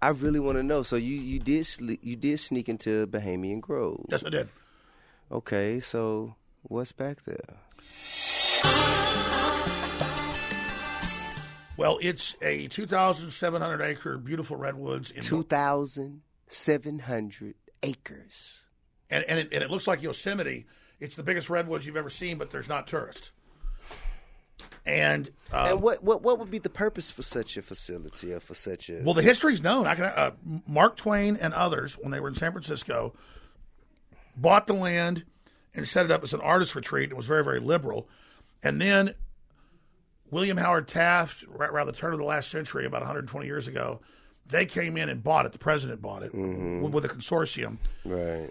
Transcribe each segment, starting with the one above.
I really want to know. So you did sneak into Bohemian Grove. Yes, I did. Okay, so what's back there? Well, it's a 2,700 acre beautiful redwoods. 2,700 acres. And it looks like Yosemite. It's the biggest redwoods you've ever seen, but there's not tourists. And what would be the purpose for such a facility or for such a... Well, the history's known. Mark Twain and others, when they were in San Francisco, bought the land and set it up as an artist retreat. It was very, very liberal. And then William Howard Taft, right around the turn of the last century, about 120 years ago, they came in and bought it. The president bought it with a consortium. Right.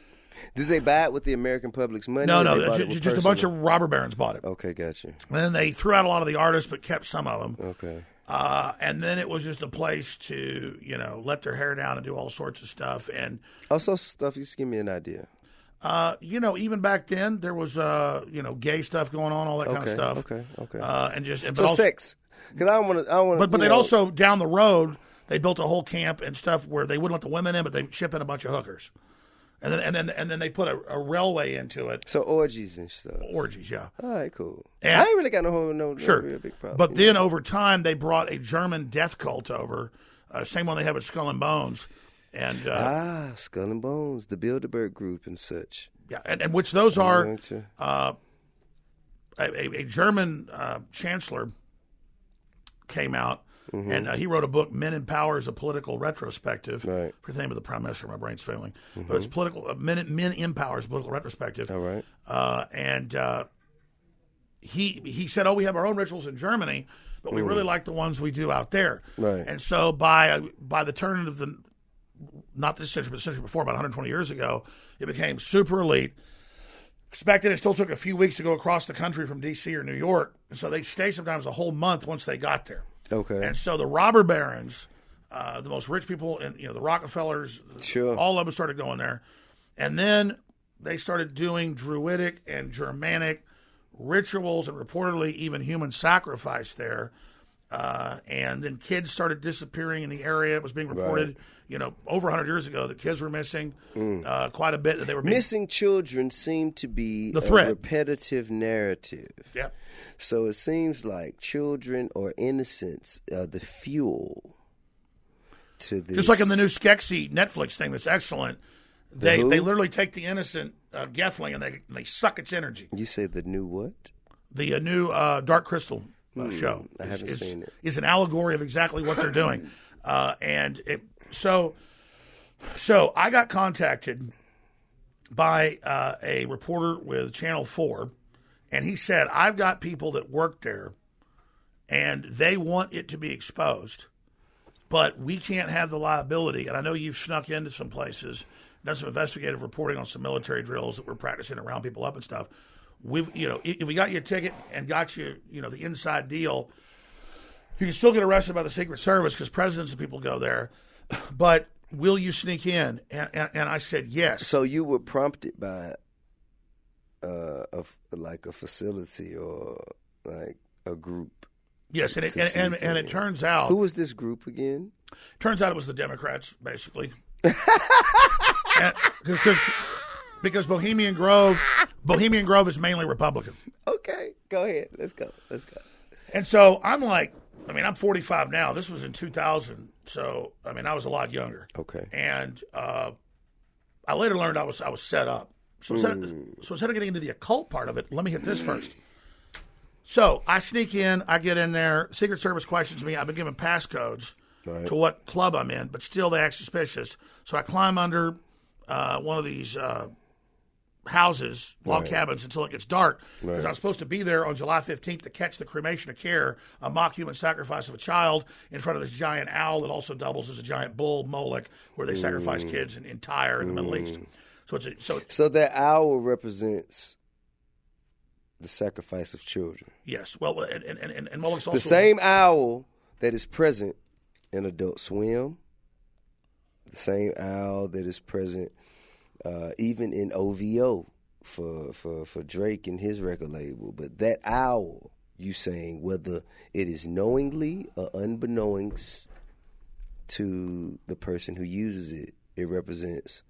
Did they buy it with the American public's money? No, just a bunch of robber barons bought it. Okay, gotcha. And then they threw out a lot of the artists, but kept some of them. Okay. And then it was just a place to, let their hair down and do all sorts of stuff. And also stuff. Just give me an idea. Even back then there was, gay stuff going on, all that kind of stuff. Okay. Sex. Because I want to. But they'd also down the road they built a whole camp and stuff where they wouldn't let the women in, but they'd ship in a bunch of hookers. And then they put a railway into it. So orgies and stuff. Orgies, yeah. All right, cool. And, I ain't really got no real big problem. But then over time they brought a German death cult over, same one they have at Skull and Bones, and Skull and Bones, the Bilderberg Group and such. Yeah, and which those are a German chancellor came out. Mm-hmm. And he wrote a book, Men in Power is a Political Retrospective. Right. For the name of the prime minister, my brain's failing. Mm-hmm. But it's political. Men in Power is a political retrospective. All right. He said, we have our own rituals in Germany, but we really like the ones we do out there. Right. And so by the turn of not this century, but the century before, about 120 years ago, it became super elite. Expected it still took a few weeks to go across the country from D.C. or New York. And so they stay sometimes a whole month once they got there. Okay. And so the robber barons, the most rich people, and the Rockefellers, all of them started going there. And then they started doing Druidic and Germanic rituals and reportedly even human sacrifice there. And then kids started disappearing in the area. It was being reported, over 100 years ago that kids were missing quite a bit. That they were missing children seemed to be the threat. A repetitive narrative. Yeah. So it seems like children or innocence are the fuel to this. Just like in the new Skeksis Netflix thing that's excellent. They literally take the innocent Gethling and they suck its energy. You say the new what? The new Dark Crystal show. I haven't seen it. Is an allegory of exactly what they're doing. So I got contacted by a reporter with Channel 4, and he said, I've got people that work there, and they want it to be exposed, but we can't have the liability. And I know you've snuck into some places, done some investigative reporting on some military drills that we're practicing to round people up and stuff. If we got you a ticket and got you, the inside deal, you can still get arrested by the Secret Service because presidents and people go there. But will you sneak in? And I said yes. So you were prompted by a facility or like a group. Yes, and it turns out. Who was this group again? Turns out it was the Democrats, basically. Because Bohemian Grove is mainly Republican. Okay, go ahead. Let's go. And so I'm like, I'm 45 now. This was in 2000, so I was a lot younger. Okay. And I later learned I was set up. So instead of getting into the occult part of it, let me hit this first. So I sneak in, I get in there. Secret Service questions me. I've been given passcodes to what club I'm in, but still they act suspicious. So I climb under one of these houses, log cabins, until it gets dark. Because I was supposed to be there on July 15th to catch the cremation of care, a mock human sacrifice of a child in front of this giant owl that also doubles as a giant bull, Moloch, where they sacrifice kids in Tyre in the Middle East. So that owl represents the sacrifice of children. Yes. Well, and Moloch's also the same owl that is present in Adult Swim, the same owl that is present even in OVO for Drake and his record label. But that owl, you saying, whether it is knowingly or unbeknownst to the person who uses it, it represents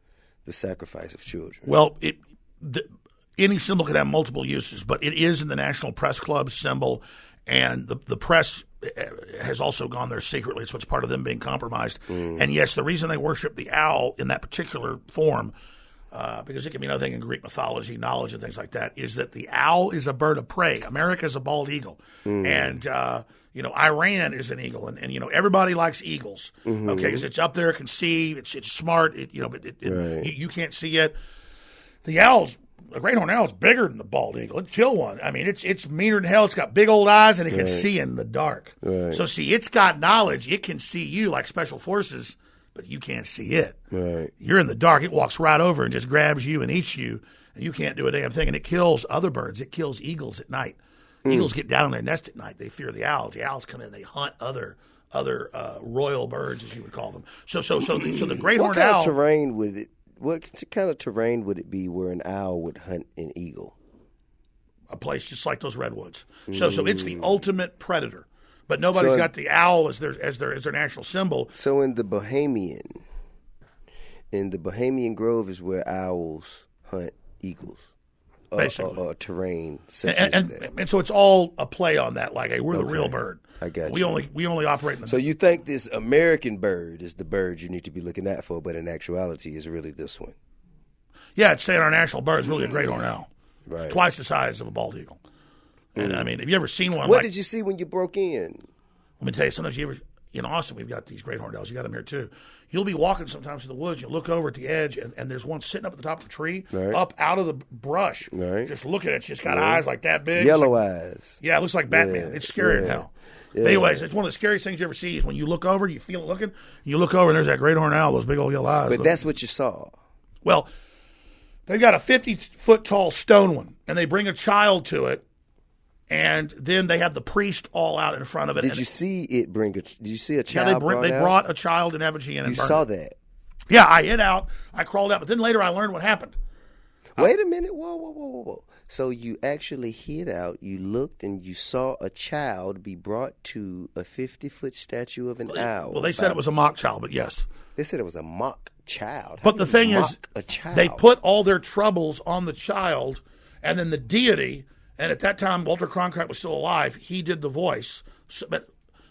the sacrifice of children. Well, any symbol can have multiple uses, but it is in the National Press Club symbol, and the press has also gone there secretly. So it's part of them being compromised. And yes, the reason they worship the owl in that particular form, because it can mean other thing in Greek mythology, knowledge, and things like that, is that the owl is a bird of prey. America is a bald eagle. And, Iran is an eagle. And everybody likes eagles, okay, because it's up there, it can see, it's smart, you can't see it. The great horned owl is bigger than the bald eagle. It'd kill one. I mean, it's meaner than hell. It's got big old eyes, and it can see in the dark. So, see, it's got knowledge. It can see you like special forces, but you can't see it. You're in the dark. It walks right over and just grabs you and eats you, and you can't do a damn thing. And it kills other birds. It kills eagles at night. Eagles get down in their nest at night. They fear the owls. The owls come in. They hunt other royal birds, as you would call them. So the great horned owl. What kind of terrain would it be where an owl would hunt an eagle? A place just like those redwoods. So it's the ultimate predator. But nobody's got the owl as their national symbol. So in the Bohemian Grove is where owls hunt eagles. Basically. Or terrain. And so it's all a play on that, like, hey, we're the real bird. I got we you. We only operate in the. So you think this American bird is the bird you need to be looking at for, but in actuality is really this one. Yeah, it's saying our national bird is really a great horned owl. Right. Twice the size of a bald eagle. And I mean, have you ever seen one? What did you see when you broke in? Let me tell you, sometimes in Austin, we've got these great horned owls. You got them here too. You'll be walking sometimes in the woods. You look over at the edge, and there's one sitting up at the top of the tree, up out of the brush, just looking at you. It's got eyes like that big. Yellow eyes. Yeah, it looks like Batman. It's scary as hell. But anyways, it's one of the scariest things you ever see is when you look over, you feel it looking, you look over, and there's that great horned owl, those big old yellow eyes. But that's what you saw. Well, they've got a 50-foot tall stone one, and they bring a child to it, and then they have the priest all out in front of it. Did you see a child? Yeah, they brought a child in effigy in. You saw that? Yeah, I hid out. I crawled out, but then later I learned what happened. Wait a minute. Whoa. So you actually hid out, you looked, and you saw a child be brought to a 50-foot statue of an owl. Well, they said it was a mock child, but yes. They said it was a mock child. But the thing is, a child? They put all their troubles on the child, and then the deity, and at that time Walter Cronkite was still alive, he did the voice. So,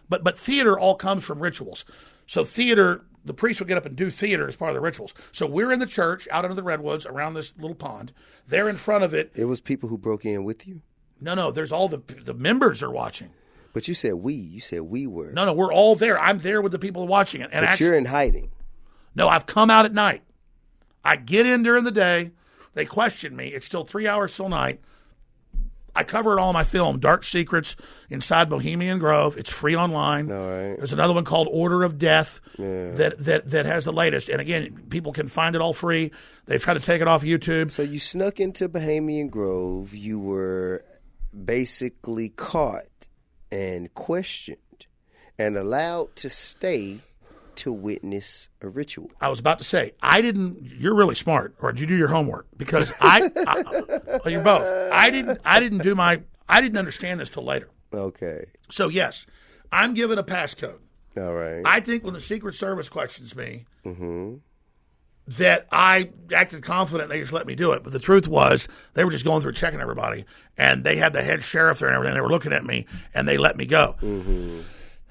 but theater all comes from rituals. So theater, the priest would get up and do theater as part of the rituals. So we're in the church, out under the redwoods, around this little pond. They're in front of it. It was people who broke in with you? No, there's all the members are watching. But you said we. You said we were. No, we're all there. I'm there with the people watching it. And but you're in hiding. No, I've come out at night. I get in during the day. They question me. It's still 3 hours till night. I cover it all in my film, Dark Secrets Inside Bohemian Grove. It's free online. All right. There's another one called Order of Death that has the latest. And again, people can find it all free. They've tried to take it off YouTube. So you snuck into Bohemian Grove. You were basically caught and questioned and allowed to stay to witness a ritual. I was about to say, you're really smart, or did you do your homework? Because you're both. I didn't understand this till later. Okay. So yes, I'm given a passcode. All right. I think when the Secret Service questions me, that I acted confident they just let me do it. But the truth was they were just going through checking everybody, and they had the head sheriff there and everything. They were looking at me, and they let me go.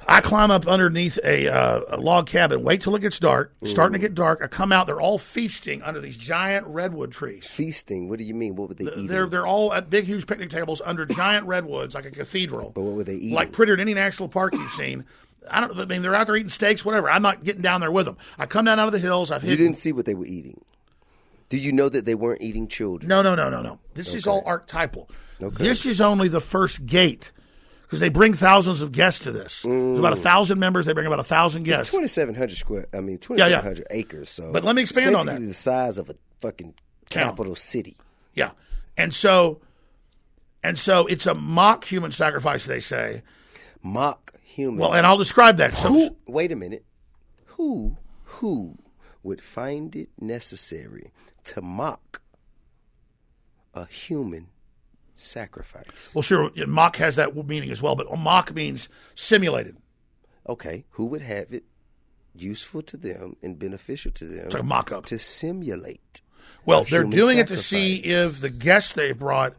I climb up underneath a log cabin, wait till it gets dark. Starting to get dark. I come out. They're all feasting under these giant redwood trees. Feasting? What do you mean? What would they eat? They're all at big, huge picnic tables under giant redwoods, like a cathedral. But what would they eat? Like prettier than any national park you've seen. They're out there eating steaks, whatever. I'm not getting down there with them. I come down out of the hills. You didn't see what they were eating. Do you know that they weren't eating children? No. This is all archetypal. Okay. This is only the first gate. Because they bring thousands of guests to this. There's about 1,000 members. They bring about 1,000 guests. It's 2,700 acres. So, but let me expand on that. It's basically the size of a fucking capital city. Yeah, and so it's a mock human sacrifice. They say mock human. Well, and I'll describe that. So, wait a minute. Who would find it necessary to mock a human sacrifice? Well, sure, mock has that meaning as well, but mock means simulated. Okay, who would have it useful to them and beneficial to them. It's like a mock-up. To simulate. Well, they're doing sacrifice. it to see if the guests they've brought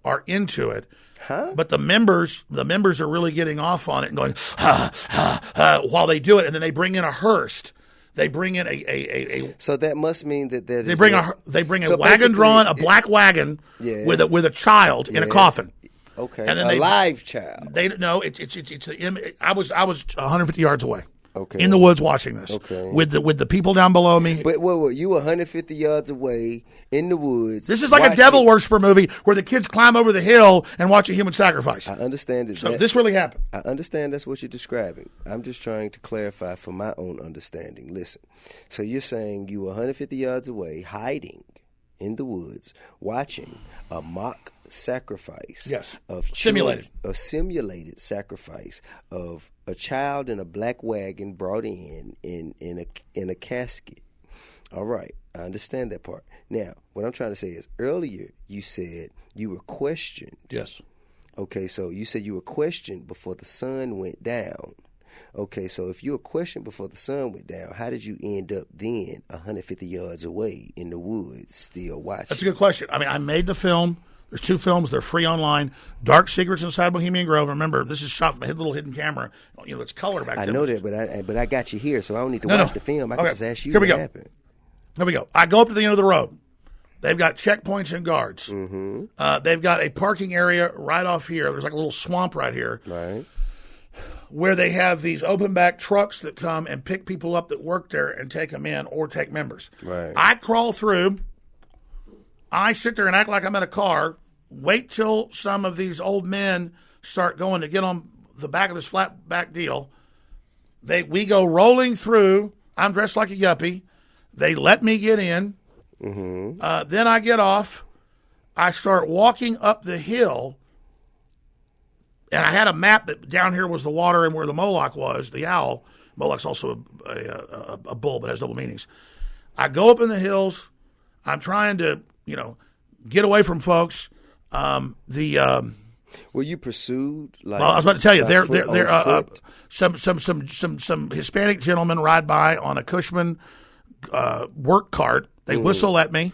are into it. Huh? But the members are really getting off on it and going, while they do it. And then they bring in a hearse. They bring in a So that must mean that they bring a so wagon drawn, a black wagon with a child in a coffin. Okay. And then a live child. They no, it's the image. I was 150 yards away. Okay. In the woods watching this. Okay. With the people down below me. But you 150 yards away in the woods. This is like a devil worshiper movie where the kids climb over the hill and watch a human sacrifice. I understand it. So this really happened. I understand that's what you're describing. I'm just trying to clarify for my own understanding. Listen. So you're saying you were 150 yards away, hiding in the woods, watching a mock sacrifice of children, a simulated sacrifice of a child in a black wagon brought in a casket. All right, I understand that part. Now, what I'm trying to say is earlier you said you were questioned. Yes. Okay, so you said you were questioned before the sun went down. Okay, so if you were questioned before the sun went down, how did you end up then 150 yards away in the woods still watching? That's a good question. I mean, I made the film. There's 2 films. They're free online. Dark Secrets Inside Bohemian Grove. Remember, this is shot from a little hidden camera. You know, it's color back then. I know that, but I got you here, so I don't need to watch the film. I can just ask you what happened. Here we go. I go up to the end of the road. They've got checkpoints and guards. Mm-hmm. They've got a parking area right off here. There's like a little swamp right here. Right. Where they have these open back trucks that come and pick people up that work there and take them in or take members. Right. I crawl through. I sit there and act like I'm in a car, wait till some of these old men start going to get on the back of this flat back deal. We go rolling through. I'm dressed like a yuppie. They let me get in. Mm-hmm. Then I get off. I start walking up the hill. And I had a map that down here was the water and where the Moloch was, the owl. Moloch's also a bull, but has double meanings. I go up in the hills. I'm trying to, get away from folks. Were you pursued? Well, I was about to tell you, some Hispanic gentlemen ride by on a Cushman work cart. They whistle at me,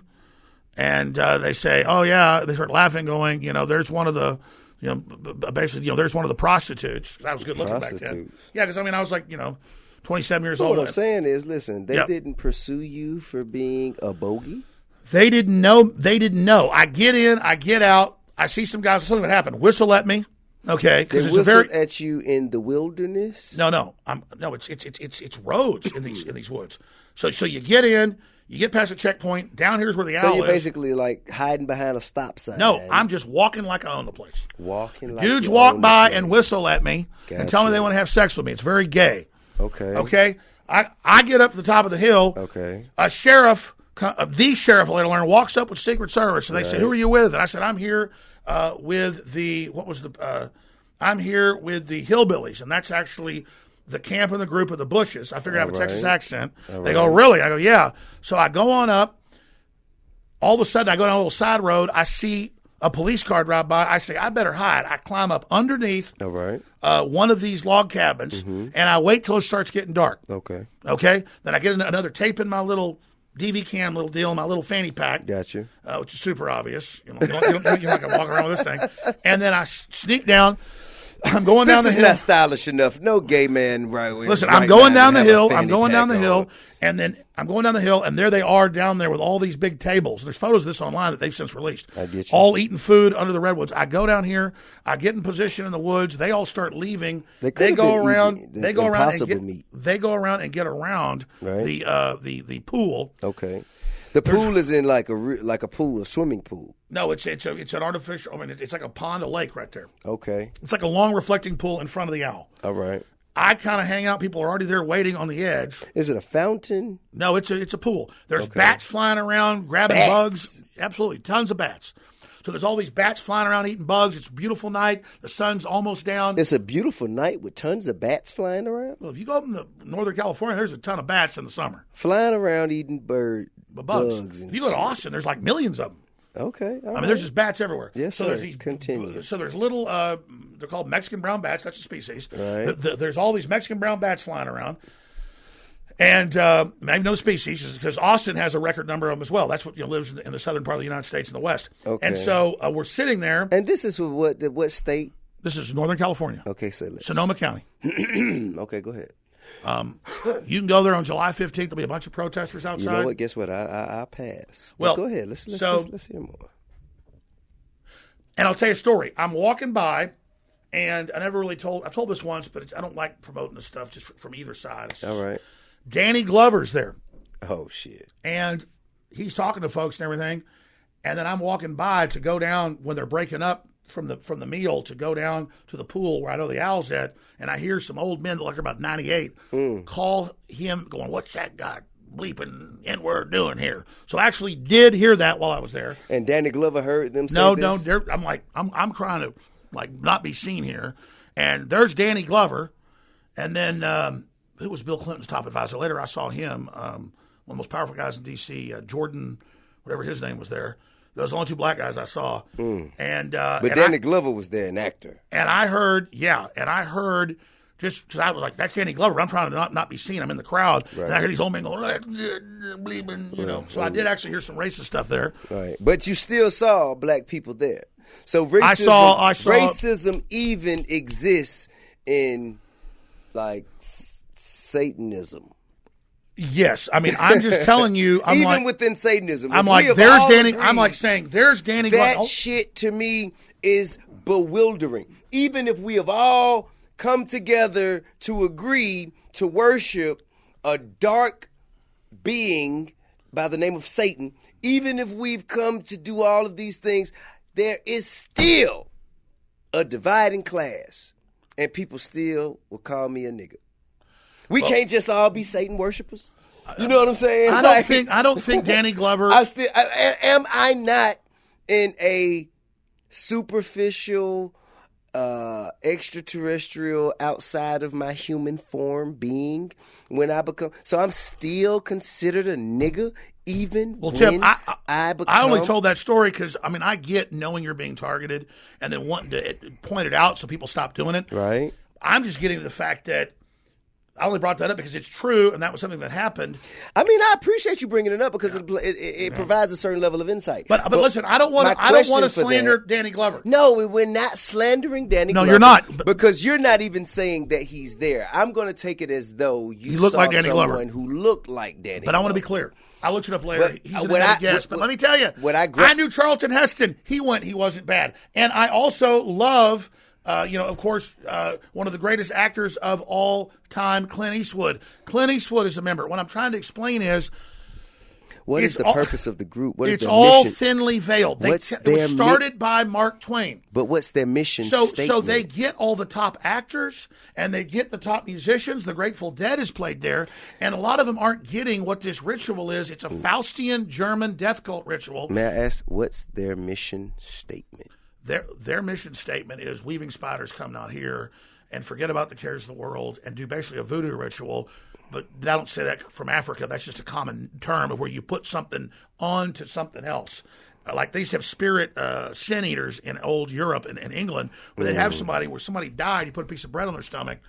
and they say, "Oh yeah." They start laughing, going, "There's one of the." There's one of the prostitutes. I was good looking back then. Yeah, because I was like, 27 years old. What I'm saying is, listen, they didn't pursue you for being a bogey? They didn't know. I get in, I get out, I see some guys, something would happen. Whistle at me. Okay. They whistled at you in the wilderness? No. It's roads in these woods. So you get in. You get past a checkpoint. Down here's where the owl is. So you're basically like hiding behind a stop sign. No, I'm just walking like I own the place. Dudes walk by and whistle at me and tell me they want to have sex with me. It's very gay. Okay. I get up to the top of the hill. Okay. The sheriff, later learn, walks up with Secret Service and they say, "Who are you with?" And I said, "I'm here with I'm here with the hillbillies," and that's actually the camp and the group of the Bushes. I figured I have a Texas accent. They go, "Really?" I go, "Yeah." So I go on up. All of a sudden, I go down a little side road. I see a police car drive by. I say, "I better hide." I climb up underneath one of these log cabins, and I wait till it starts getting dark. Okay. Then I get another tape in my little DV cam little deal, my little fanny pack. Gotcha. Which is super obvious. You're not going to walk around with this thing. And then I sneak down. I'm going down the hill. This is not stylish enough. No gay man Listen, I'm going down the hill. And then I'm going down the hill, and there they are down there with all these big tables. There's photos of this online that they've since released. I get you. All eating food under the redwoods. I go down here. I get in position in the woods. They all start leaving. They go around and get around the pool. Okay. The pool is in like a pool, a swimming pool. No, it's an artificial. It's like a pond, a lake right there. Okay. It's like a long reflecting pool in front of the owl. All right. I kind of hang out. People are already there waiting on the edge. Is it a fountain? No, it's a pool. There's bats flying around, grabbing bugs. Absolutely, tons of bats. So there's all these bats flying around eating bugs. It's a beautiful night. The sun's almost down. It's a beautiful night with tons of bats flying around? Well, if you go up in Northern California, there's a ton of bats in the summer. Flying around eating bugs. If you go to Austin, there's like millions of them. Okay. There's just bats everywhere. Yes, so sir. There's these, Continue. So there's little, they're called Mexican brown bats. That's a species. Right. There's all these Mexican brown bats flying around. And maybe no species, because Austin has a record number of them as well. That's what lives in the southern part of the United States in the West. Okay. And so we're sitting there. And this is what state? This is Northern California. Okay, so Sonoma County. Okay, go ahead. You can go there on July 15th. There'll be a bunch of protesters outside. You know what? Guess what? I pass. Well, go ahead. Let's hear more. And I'll tell you a story. I'm walking by, and I've told this once, but I don't like promoting this stuff just from either side. All right. Danny Glover's there. Oh, shit. And he's talking to folks and everything. And then I'm walking by to go down when they're breaking up from the meal to go down to the pool where I know the owl's at. And I hear some old men that look about 98 call him going, "What's that guy bleeping N-word doing here?" So I actually did hear that while I was there. And Danny Glover heard them say No, this? I'm like, I'm trying to not be seen here. And there's Danny Glover. And then who was Bill Clinton's top advisor? Later I saw him, one of the most powerful guys in D.C., Jordan, whatever his name was there. Those are the only two black guys I saw. And but Danny Glover was there, an actor. And I heard, just because I was like, that's Danny Glover. I'm trying to not be seen. I'm in the crowd. Right. And I hear these old men going, bleeping, So I did actually hear some racist stuff there. Right. But you still saw black people there. So racism, I saw racism even exists in, like, Satanism. Yes, I mean, I'm just telling you. Even within Satanism, I'm like, there's Danny. I'm like saying, there's Danny. That shit to me is bewildering. Even if we have all come together to agree to worship a dark being by the name of Satan, even if we've come to do all of these things, there is still a dividing class, and people still will call me a nigga. We can't just all be Satan worshipers. You know what I'm saying? I don't think Danny Glover. Am I not in a superficial, extraterrestrial, outside of my human form being when I become? So I'm still considered a nigga, even when Tim, I become. I only told that story because I get knowing you're being targeted and then wanting to point it out so people stop doing it. Right. I'm just getting to the fact that. I only brought that up because it's true, and that was something that happened. I mean, I appreciate you bringing it up because it provides a certain level of insight. But listen, I don't want to slander Danny Glover. No, we're not slandering Danny Glover. No, you're not. Because you're not even saying that he's there. I'm going to take it as though you looked saw like Danny someone Glover. Who looked like Danny Glover. But I want to be clear. I looked it up later. He's an guest. But let me tell you, I knew Charlton Heston. He wasn't bad. And I also love... of course, one of the greatest actors of all time, Clint Eastwood. Clint Eastwood is a member. What I'm trying to explain is... What is the purpose of the group? What is it's their all mission? Thinly veiled. It was started by Mark Twain. But what's their mission statement? So they get all the top actors, and they get the top musicians. The Grateful Dead is played there, and a lot of them aren't getting what this ritual is. It's a Faustian German death cult ritual. May I ask, what's their mission statement? Their mission statement is weaving spiders come not here and forget about the cares of the world and do basically a voodoo ritual. But I don't say that from Africa. That's just a common term of where you put something onto something else. Like they used to have spirit sin eaters in old Europe and England where they'd have somebody died, you put a piece of bread on their stomach,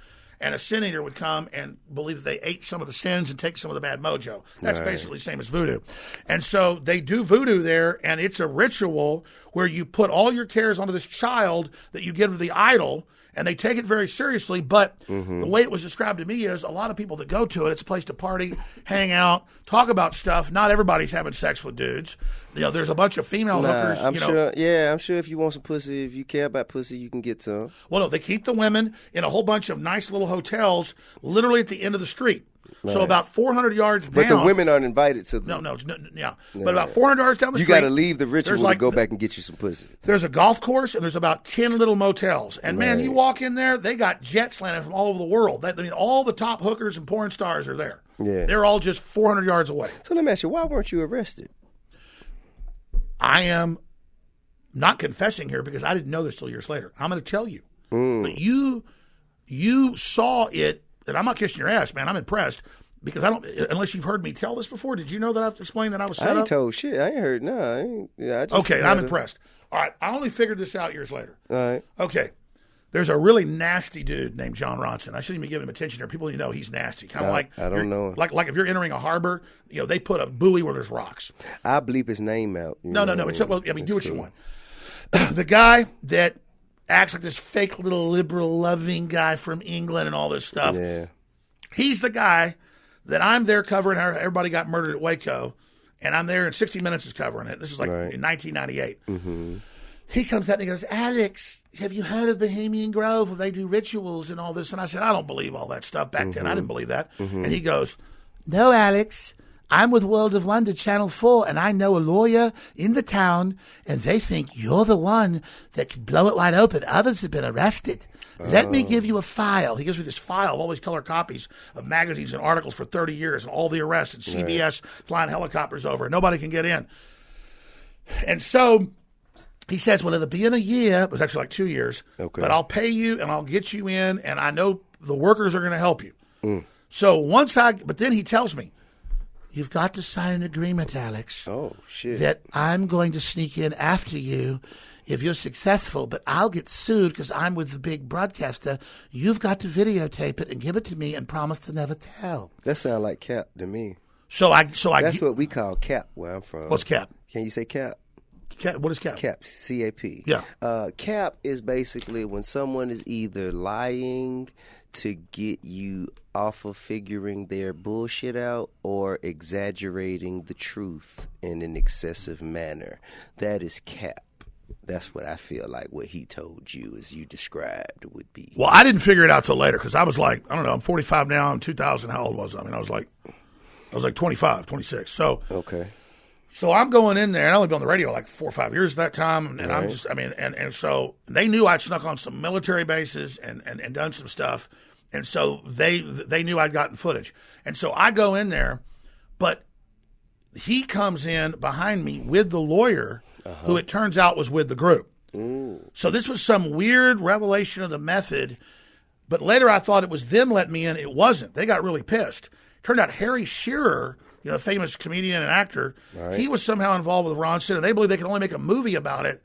and a sin eater would come and believe that they ate some of the sins and take some of the bad mojo. That's basically the same as voodoo. And so they do voodoo there, and it's a ritual where you put all your cares onto this child that you give to the idol, and they take it very seriously. But the way it was described to me is a lot of people that go to it, it's a place to party, hang out, talk about stuff. Not everybody's having sex with dudes. There's a bunch of female hookers. I'm sure if you want some pussy, if you care about pussy, you can get some. Well, no, they keep the women in a whole bunch of nice little hotels literally at the end of the street. Right. So about 400 yards down. But the women aren't invited to No. But about 400 yards down the street. You got to leave the ritual to go back and get you some pussy. There's a golf course, and there's about 10 little motels. And, man, you walk in there, they got jets landing from all over the world. All the top hookers and porn stars are there. Yeah. They're all just 400 yards away. So let me ask you, why weren't you arrested? I am not confessing here because I didn't know this till years later. I'm going to tell you. But you saw it, and I'm not kissing your ass, man. I'm impressed because unless you've heard me tell this before, did you know that I've explained that I was set up? I ain't told shit. I ain't heard, no. Okay, I'm impressed. All right, I only figured this out years later. All right. Okay, There's a really nasty dude named John Ronson. I shouldn't even give him attention here. People know he's nasty. Kind of I don't know. Like if you're entering a harbor, they put a buoy where there's rocks. I'll bleep his name out. No. Do what you want. The guy that acts like this fake little liberal loving guy from England and all this stuff. Yeah. He's the guy that I'm there covering how everybody got murdered at Waco, and I'm there and 60 Minutes is covering it. This is like in 1998. Mm-hmm. He comes up and he goes, Alex, have you heard of Bohemian Grove where they do rituals and all this? And I said, I don't believe all that stuff. Back then, I didn't believe that. And he goes, no, Alex, I'm with World of Wonder Channel 4, and I know a lawyer in the town, and they think you're the one that could blow it wide open. Others have been arrested. Let me give you a file. He gives me this file of all these color copies of magazines and articles for 30 years and all the arrests and CBS flying helicopters over, and nobody can get in. And so he says, well, it'll be in a year. It was actually like 2 years. Okay. But I'll pay you and I'll get you in, and I know the workers are going to help you. So but then he tells me, you've got to sign an agreement, Alex. Oh, shit. That I'm going to sneak in after you if you're successful, but I'll get sued because I'm with the big broadcaster. You've got to videotape it and give it to me and promise to never tell. That sounds like cap to me. That's what we call cap where I'm from. What's cap? Can you say cap? What is cap? Cap, C-A-P. Yeah. Cap is basically when someone is either lying to get you off of figuring their bullshit out or exaggerating the truth in an excessive manner. That is cap. That's what I feel like what he told you as you described would be. Well, I didn't figure it out till later because I was like, I don't know, I'm 45 now. In 2000, how old was I? I mean, I was like 25, 26. So okay. So I'm going in there, and I only been on the radio like 4 or 5 years at that time, and I'm just, and so they knew I'd snuck on some military bases and done some stuff, and so they knew I'd gotten footage, and so I go in there, but he comes in behind me with the lawyer, who it turns out was with the group. So this was some weird revelation of the method, but later I thought it was them letting me in. It wasn't. They got really pissed. Turned out Harry Shearer, famous comedian and actor, he was somehow involved with Ronson, and they believe they could only make a movie about it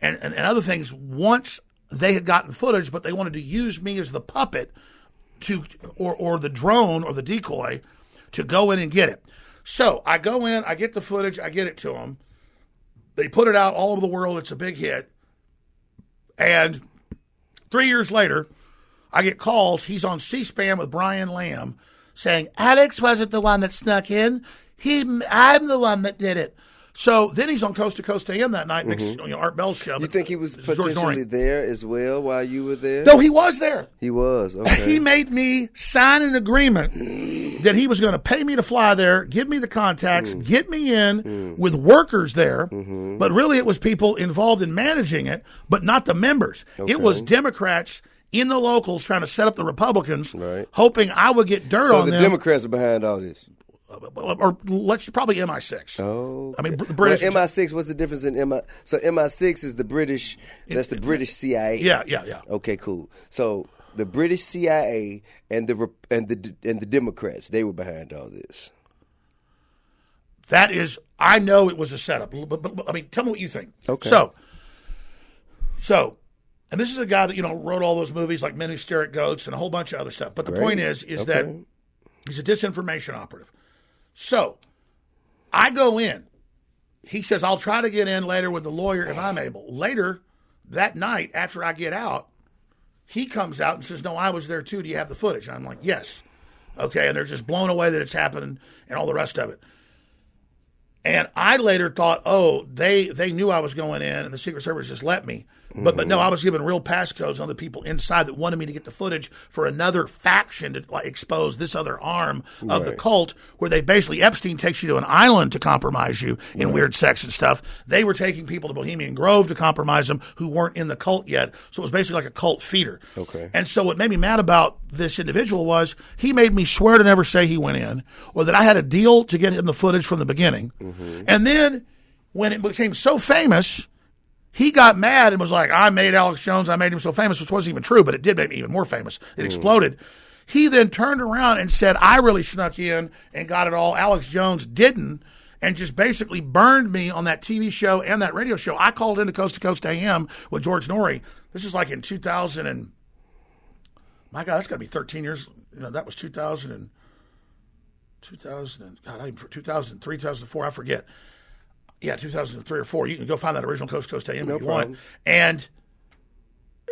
and other things once they had gotten footage, but they wanted to use me as the puppet or the drone or the decoy to go in and get it. So I go in, I get the footage, I get it to them. They put it out all over the world. It's a big hit. And 3 years later, I get calls. He's on C-SPAN with Brian Lamb saying, Alex wasn't the one that snuck in. I'm the one that did it. So then he's on Coast to Coast AM that night, next Art Bell's show. You think he was potentially there as well while you were there? No, he was there. He was, okay. He made me sign an agreement that he was going to pay me to fly there, give me the contacts, get me in with workers there. But really it was people involved in managing it, but not the members. Okay. It was Democrats in the locals trying to set up the Republicans, hoping I would get dirt on them. So the Democrats are behind all this? Or let's probably MI6. Oh, I mean, British. Well, MI6. What's the difference in MI? So MI6 is the British. That's the British CIA. Yeah. Okay, cool. So the British CIA and the Democrats, they were behind all this. That is, I know it was a setup, but I mean, tell me what you think. Okay. So, and this is a guy that wrote all those movies like Men Who Stare at Goats and a whole bunch of other stuff. But the point is that he's a disinformation operative. So, I go in. He says, I'll try to get in later with the lawyer if I'm able. Later that night, after I get out, he comes out and says, no, I was there too. Do you have the footage? And I'm like, yes. Okay, and they're just blown away that it's happening and all the rest of it. And I later thought, they knew I was going in and the Secret Service just let me. But no, I was given real passcodes on the people inside that wanted me to get the footage for another faction to expose this other arm of the cult, where they basically, Epstein takes you to an island to compromise you in weird sex and stuff. They were taking people to Bohemian Grove to compromise them who weren't in the cult yet. So it was basically like a cult feeder. Okay. And so what made me mad about this individual was he made me swear to never say he went in or that I had a deal to get him the footage from the beginning. And then when it became so famous, he got mad and was like, I made Alex Jones, I made him so famous, which wasn't even true, but it did make me even more famous. It exploded. He then turned around and said, I really snuck in and got it all. Alex Jones didn't, and just basically burned me on that TV show and that radio show. I called into Coast to Coast AM with George Norrie. This is like in 2000 and, my God, that's got to be 13 years. That was 2000 and 2003, 2004, I forget. Yeah, 2003 or 4. You can go find that original Coast to Coast AM if you want. And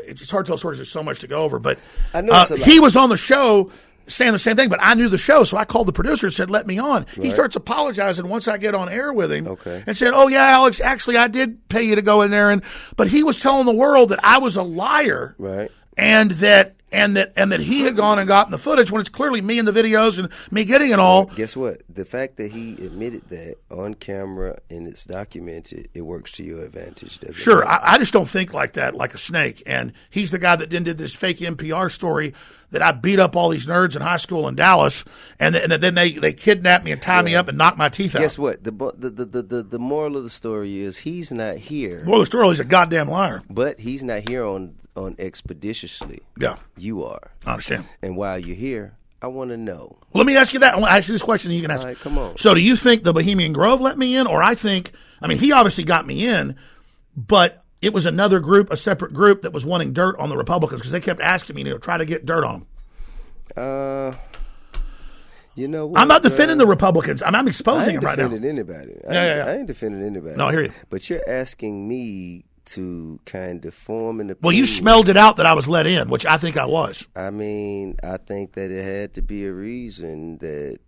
it's hard to tell stories. There's so much to go over. But I know he was on the show saying the same thing, but I knew the show, so I called the producer and said, let me on. Right. He starts apologizing once I get on air with him and said, oh, yeah, Alex, actually, I did pay you to go in there. But he was telling the world that I was a liar, right? And that he had gone and gotten the footage when it's clearly me in the videos and me getting it all. Guess what? The fact that he admitted that on camera and it's documented, it works to your advantage, doesn't it? Sure. I just don't think like that, like a snake. And he's the guy that then did this fake NPR story that I beat up all these nerds in high school in Dallas, and then they kidnapped me and tied me up and knocked my teeth out. Guess what? The moral of the story is he's not here. The moral of the story is a goddamn liar. But he's not here on expediTIously. Yeah. You are. I understand. And while you're here, I want to know. Well, let me ask you that. I want to ask you this question, and you can answer. All right, come on. So do you think the Bohemian Grove let me in, or he obviously got me in, but it was another group, a separate group that was wanting dirt on the Republicans because they kept asking me to try to get dirt on them. You know what? I'm not defending the Republicans. I'm exposing them right now. I ain't defending anybody. I ain't defending anybody. No, I hear you. But you're asking me to kind of form an opinion. Well, you smelled it out that I was let in, which I think I was. I mean, I think that it had to be a reason that,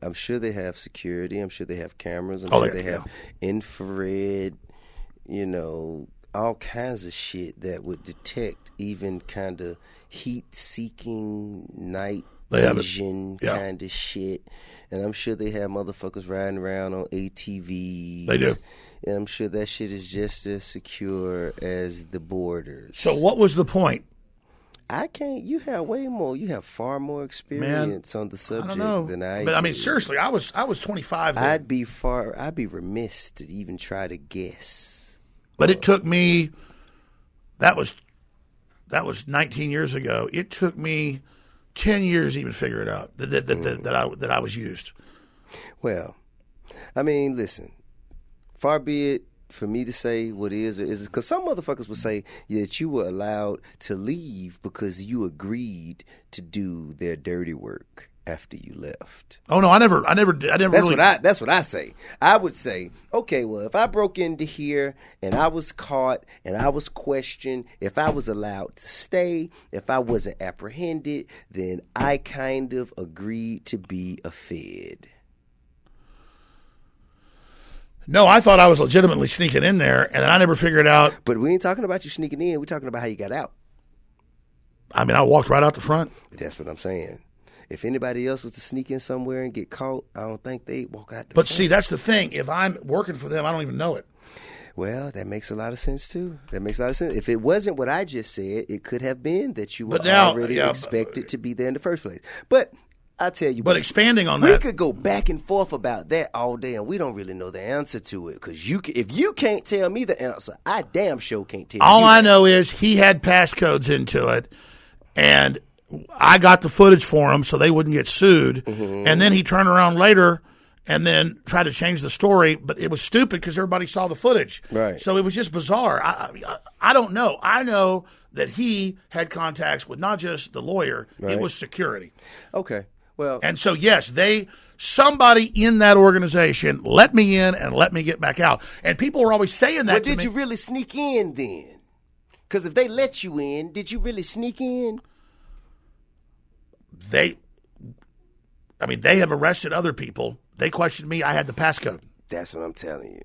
I'm sure they have security. I'm sure they have cameras. I'm sure they have infrared, all kinds of shit that would detect even kind of heat-seeking night vision kind of shit. And I'm sure they have motherfuckers riding around on ATVs. They do. And I'm sure that shit is just as secure as the borders. So what was the point? You have way more. You have far more experience on the subject than I do. But I mean, seriously, I was 25 then. I'd be remiss to even try to guess. But it took me, that was 19 years ago. It took me 10 years to even figure it out that I was used. Well, I mean, listen. Far be it for me to say what is or isn't, because some motherfuckers would say that you were allowed to leave because you agreed to do their dirty work after you left. Oh no, I never. That's what I say. I would say, okay, well, if I broke into here and I was caught and I was questioned, if I was allowed to stay, if I wasn't apprehended, then I kind of agreed to be a fed. No, I thought I was legitimately sneaking in there, and then I never figured out. But we ain't talking about you sneaking in. We're talking about how you got out. I mean, I walked right out the front. That's what I'm saying. If anybody else was to sneak in somewhere and get caught, I don't think they'd walk out the front. But see, that's the thing. If I'm working for them, I don't even know it. Well, that makes a lot of sense, too. That makes a lot of sense. If it wasn't what I just said, it could have been that you were already expected to be there in the first place. But I tell you, but expanding on we that, could go back and forth about that all day, and we don't really know the answer to it. Because if you can't tell me the answer, I damn sure can't tell you. All I know is he had passcodes into it, and I got the footage for him so they wouldn't get sued. Mm-hmm. And then he turned around later and then tried to change the story, but it was stupid because everybody saw the footage. Right. So it was just bizarre. I don't know. I know that he had contacts with not just the lawyer; it was security. Okay. Well, and so yes, somebody in that organization let me in and let me get back out. And people were always saying that. But did you really sneak in then? Because if they let you in, did you really sneak in? They have arrested other people. They questioned me. I had the passcode. That's what I'm telling you.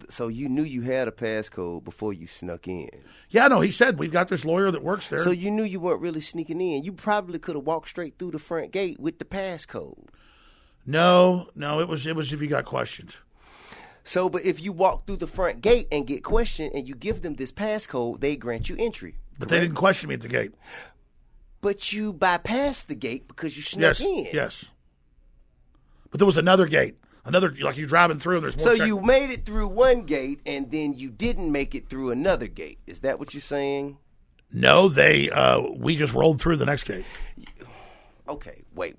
So you knew you had a passcode before you snuck in. Yeah, no, he said, we've got this lawyer that works there. So you knew you weren't really sneaking in. You probably could have walked straight through the front gate with the passcode. No, it was if you got questioned. So, but if you walk through the front gate and get questioned and you give them this passcode, they grant you entry. But they didn't question me at the gate. But you bypassed the gate because you snuck in. Yes. But there was another gate. Like you driving through and there's more. So you made it through one gate and then you didn't make it through another gate. Is that what you're saying? No, we just rolled through the next gate. Okay, wait.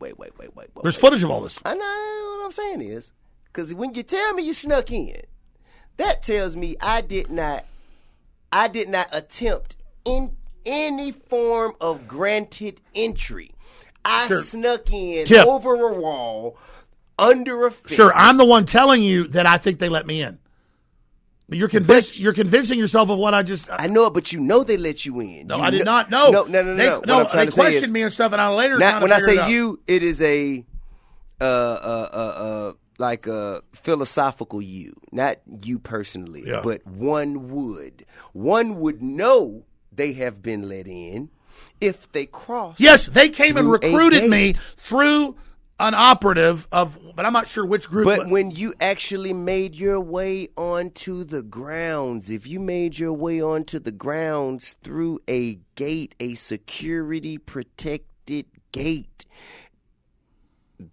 There's footage of all this. I know what I'm saying is, because when you tell me you snuck in, that tells me I did not attempt in any form of granted entry. I snuck in Tip. over a wall, under a fence. Sure, I'm the one telling you that I think they let me in. But you're convincing yourself of what I just. I know it, but you know they let you in. No, I did not. No. No. What I'm trying to say is, questioned me and stuff, and I later. When I say you, it is a like a philosophical you, not you personally, but one would know they have been let in if they cross. Yes, they came and recruited me through an operative but I'm not sure which group. But when you actually made your way onto the grounds, if you made your way onto the grounds through a gate, a security protected gate,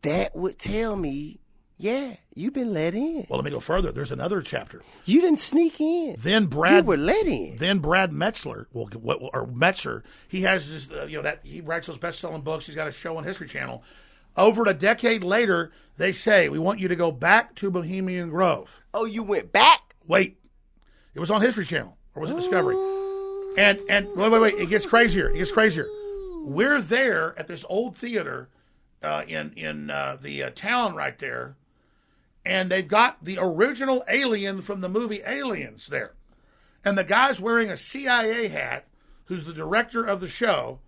that would tell me, yeah, you've been let in. Well, let me go further. There's another chapter. You didn't sneak in. Then Brad, you were let in. Then Brad Metzler, or Metzer, he has this, that he writes those best-selling books. He's got a show on History Channel. Over a decade later, they say, we want you to go back to Bohemian Grove. Oh, you went back? Wait. It was on History Channel, or was it Discovery? And wait. It gets crazier. We're there at this old theater in the town right there, and they've got the original alien from the movie Aliens there. And the guy's wearing a CIA hat, who's the director of the show,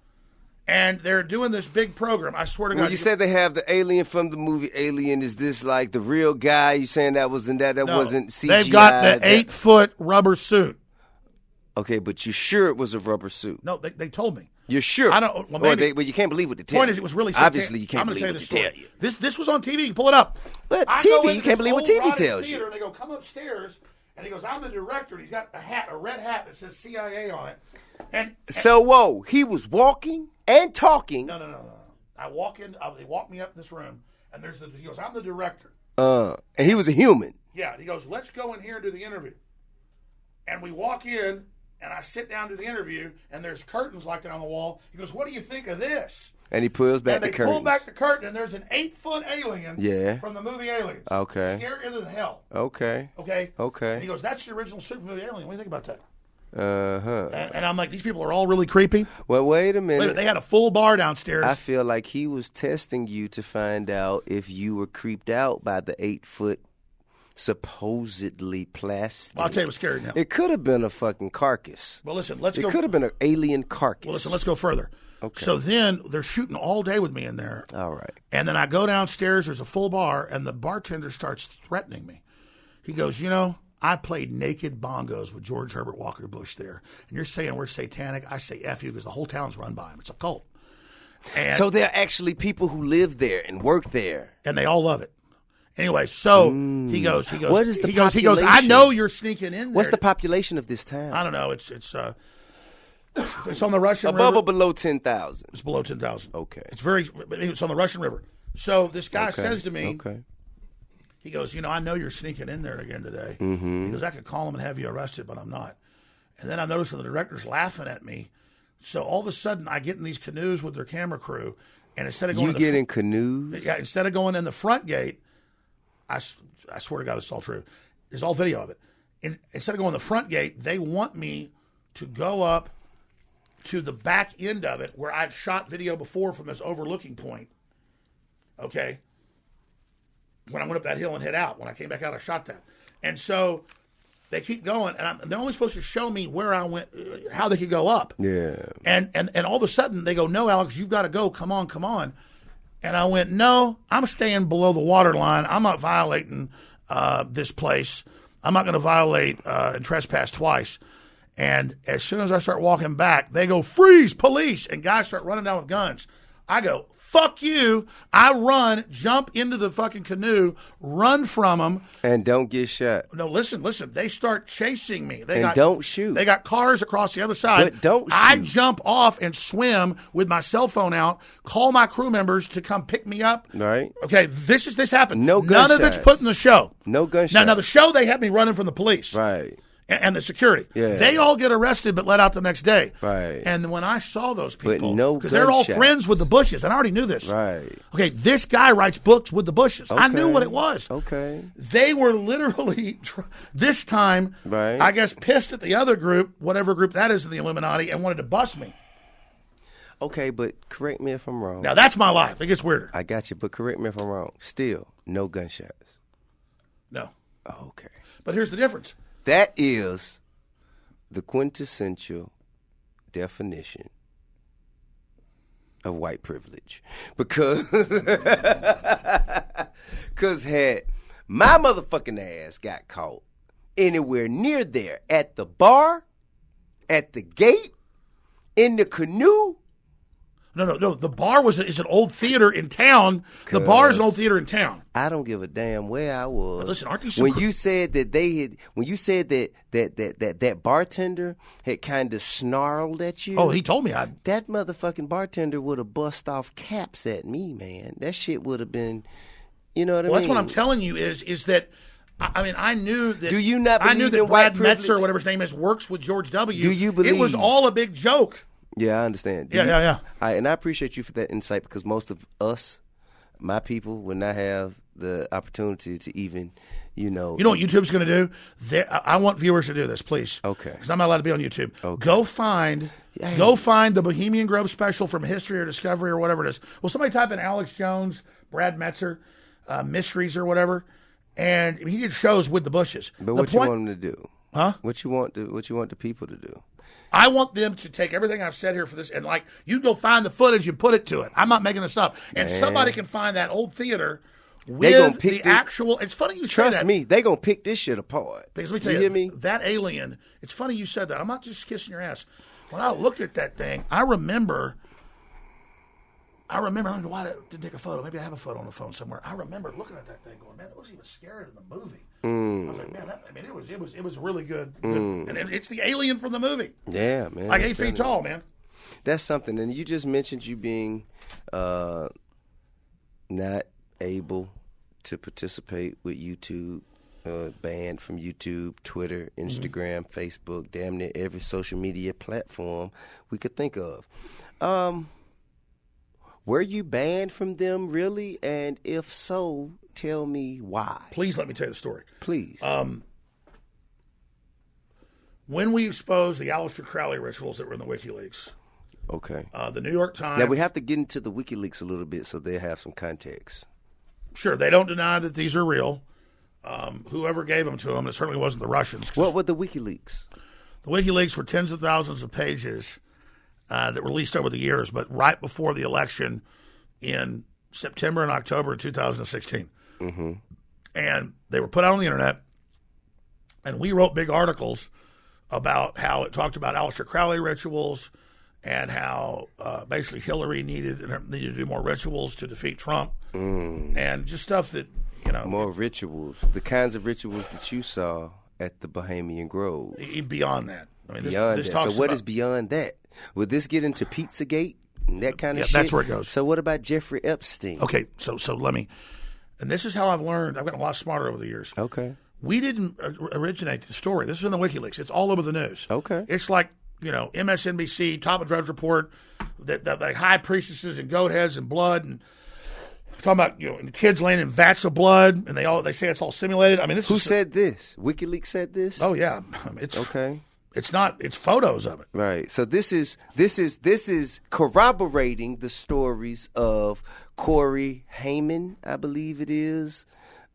and they're doing this big program. I swear to God. Well, you said they have the alien from the movie Alien. Is this like the real guy? You saying that wasn't that? That wasn't CGI? They've got the 8-foot rubber suit. Okay, but you're sure it was a rubber suit? No, they told me. You're sure? I don't. Well, maybe. But you can't believe what they tell you. Point is, it was really obviously you can't I'm believe tell what they tell you. This was on TV. You can pull it up. But TV, you can't believe what TV tells you. And they go, come upstairs, and he goes, I'm the director. And he's got a red hat that says CIA on it. And so whoa, he was walking and talking. No. I walk in. They walk me up this room, and he goes, I'm the director. And he was a human. Yeah. And he goes, let's go in here and do the interview. And we walk in. And I sit down to the interview, and there's curtains like that on the wall. He goes, what do you think of this? And he pulls back the curtain. And they pull back the curtain, and there's an 8-foot alien from the movie Aliens. Okay. Scarier than hell. Okay. And he goes, that's the original Super movie Alien. What do you think about that? Uh-huh. And I'm like, these people are all really creepy. Well, wait a minute. They had a full bar downstairs. I feel like he was testing you to find out if you were creeped out by the 8-foot supposedly plastic. Well, I'll tell you what's scary now. It could have been a fucking carcass. Well, listen, It could have been an alien carcass. Well, listen, let's go further. Okay. So then they're shooting all day with me in there. All right. And then I go downstairs, there's a full bar, and the bartender starts threatening me. He goes, I played naked bongos with George Herbert Walker Bush there. And you're saying we're satanic? I say F you because the whole town's run by him. It's a cult. And so there are actually people who live there and work there. And they all love it. Anyway, so he goes. What is the population? He goes, I know you're sneaking in there. What's the population of this town? I don't know. It's on the Russian River. Above or below 10,000? It's below 10,000. Okay. It's on the Russian River. So this guy says to me, okay. He goes, I know you're sneaking in there again today. Mm-hmm. He goes, I could call him and have you arrested, but I'm not. And then I noticed that the director's laughing at me. So all of a sudden, I get in these canoes with their camera crew, and instead of going in canoes? Yeah, instead of going in the front gate, I swear to God, this is all true. There's all video of it. Instead of going the front gate, they want me to go up to the back end of it where I'd shot video before from this overlooking point. Okay? When I went up that hill and hit out. When I came back out, I shot that. And so they keep going, and they're only supposed to show me where I went, how they could go up. Yeah. And all of a sudden, they go, no, Alex, you've got to go. Come on. And I went, no, I'm staying below the water line. I'm not violating this place. I'm not going to violate and trespass twice. And as soon as I start walking back, they go, freeze, police. And guys start running down with guns. I go, fuck you. I run, jump into the fucking canoe, run from them. And don't get shot. No, listen. They start chasing me. Don't shoot. They got cars across the other side. But don't shoot. I jump off and swim with my cell phone out, call my crew members to come pick me up. Right. Okay, this happened. No gunshots. None of it's put in the show. No gunshots. Now, the show, they had me running from the police. Right. and the security. Yeah. They all get arrested but let out the next day. Right. And when I saw those people, no because they're all gunshots. friends with the Bushes, and I already knew this. Right. Okay, this guy writes books with the Bushes. I knew Okay. what it was. Okay. They were literally, this time, Right. I guess, pissed at the other group, whatever group that is in the Illuminati, and wanted to bust me. Okay, but correct me if I'm wrong. Now, that's my life. It gets weirder. I got you, but correct me if I'm wrong. Still, no gunshots. No. Oh, okay. But here's the difference. That is the quintessential definition of white privilege. Because had my motherfucking ass got caught anywhere near there, at the bar, at the gate, in the canoe. No. The bar is an old theater in town. The bar is an old theater in town. I don't give a damn where I was. But listen, aren't these some when you said that that bartender had kind of snarled at you? Oh, he told me. That motherfucking bartender would have bust off caps at me, man. That shit would have been, you know what I mean? That's what I'm telling you is that. I mean, I knew that. Do you not I knew believe that in white Brad Metzer, privilege? whatever his name is, works with George W. Do you believe? It was all a big joke. Yeah, I understand. Yeah. And I appreciate you for that insight, because most of us, my people, would not have the opportunity to even, You know what YouTube's going to do? I want viewers to do this, please. Okay. Because I'm not allowed to be on YouTube. Okay. Go find the Bohemian Grove special from History or Discovery or whatever it is. Well, somebody type in Alex Jones, Brad Metzer, Mysteries or whatever, and he did shows with the Bushes. But what you want them to do? Huh? What you want the people to do? I want them to take everything I've said here for this, and like, you go find the footage and put it to it. I'm not making this up. And somebody can find that old theater with the actual. It's funny you say that. Trust me, they gonna pick this shit apart. Because let me tell you you, hear me? That alien. It's funny you said that. I'm not just kissing your ass. When I looked at that thing, I remember. I don't know why I didn't take a photo. Maybe I have a photo on the phone somewhere. I remember looking at that thing, going, "Man, that looks even scarier than the movie." I was like, "Man, it was really good." And it's the alien from the movie. Yeah, man. Like 8 feet tall, man. That's something. And you just mentioned you being not able to participate with YouTube, banned from YouTube, Twitter, Instagram, Facebook, damn near every social media platform we could think of. Were you banned from them, really? And if so, tell me why. Please let me tell you the story. Please. When we exposed the Aleister Crowley rituals that were in the WikiLeaks, okay. The New York Times. Now, we have to get into the WikiLeaks a little bit so they have some context. Sure, they don't deny that these are real. Whoever gave them to them, it certainly wasn't the Russians. What were the WikiLeaks? The WikiLeaks were tens of thousands of pages that were released over the years, but right before the election in September and October of 2016. Mm-hmm. And they were put out on the internet, and we wrote big articles about how it talked about Aleister Crowley rituals and how basically Hillary needed to do more rituals to defeat Trump, and just stuff that, More rituals, the kinds of rituals that you saw at the Bohemian Grove. Beyond that. I mean, beyond this that. So what about, is beyond that? Would this get into Pizzagate and that kind of shit? That's where it goes. So what about Jeffrey Epstein? Okay, so let me, and this is how I've learned. I've gotten a lot smarter over the years. Okay. We didn't originate the story. This is in the WikiLeaks. It's all over the news. Okay. It's like, MSNBC, Top of Drudge Report, the high priestesses and goat heads and blood, and talking about and kids laying in vats of blood, and they say it's all simulated. I mean, Who said this? WikiLeaks said this? Oh yeah, it's okay. It's not. It's photos of it. Right. So this is corroborating the stories of Corey Haim, I believe it is,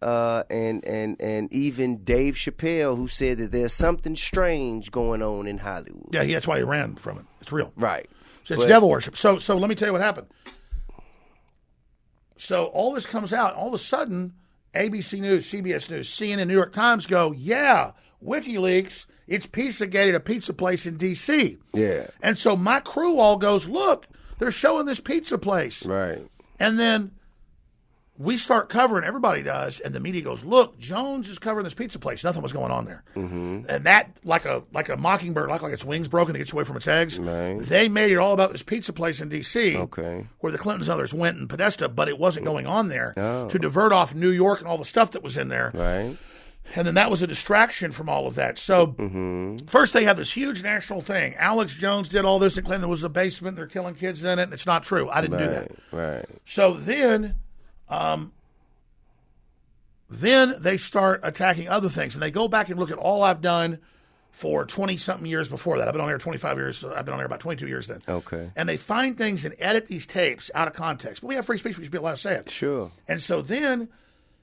and even Dave Chappelle, who said that there's something strange going on in Hollywood. Yeah, that's why he ran from it. It's real. Right. So it's devil worship. So let me tell you what happened. So all this comes out. All of a sudden, ABC News, CBS News, CNN, New York Times go, yeah, WikiLeaks. It's Pizzagate at a pizza place in D.C. Yeah. And so my crew all goes, look, they're showing this pizza place. Right. And then we start covering, everybody does, and the media goes, look, Jones is covering this pizza place. Nothing was going on there. Mm-hmm. And that, like a mockingbird, like its wings broken to get you away from its eggs, right. They made it all about this pizza place in D.C. Okay. Where the Clintons and others went in Podesta, but it wasn't going on there to divert off New York and all the stuff that was in there. Right. And then that was a distraction from all of that. So first they have this huge national thing. Alex Jones did all this and claimed there was a basement. They're killing kids in it. And it's not true. I didn't do that. Right. So then they start attacking other things. And they go back and look at all I've done for 20-something years before that. I've been on here 25 years. So I've been on here about 22 years then. Okay. And they find things and edit these tapes out of context. But we have free speech. We should be allowed to say it. Sure. And so then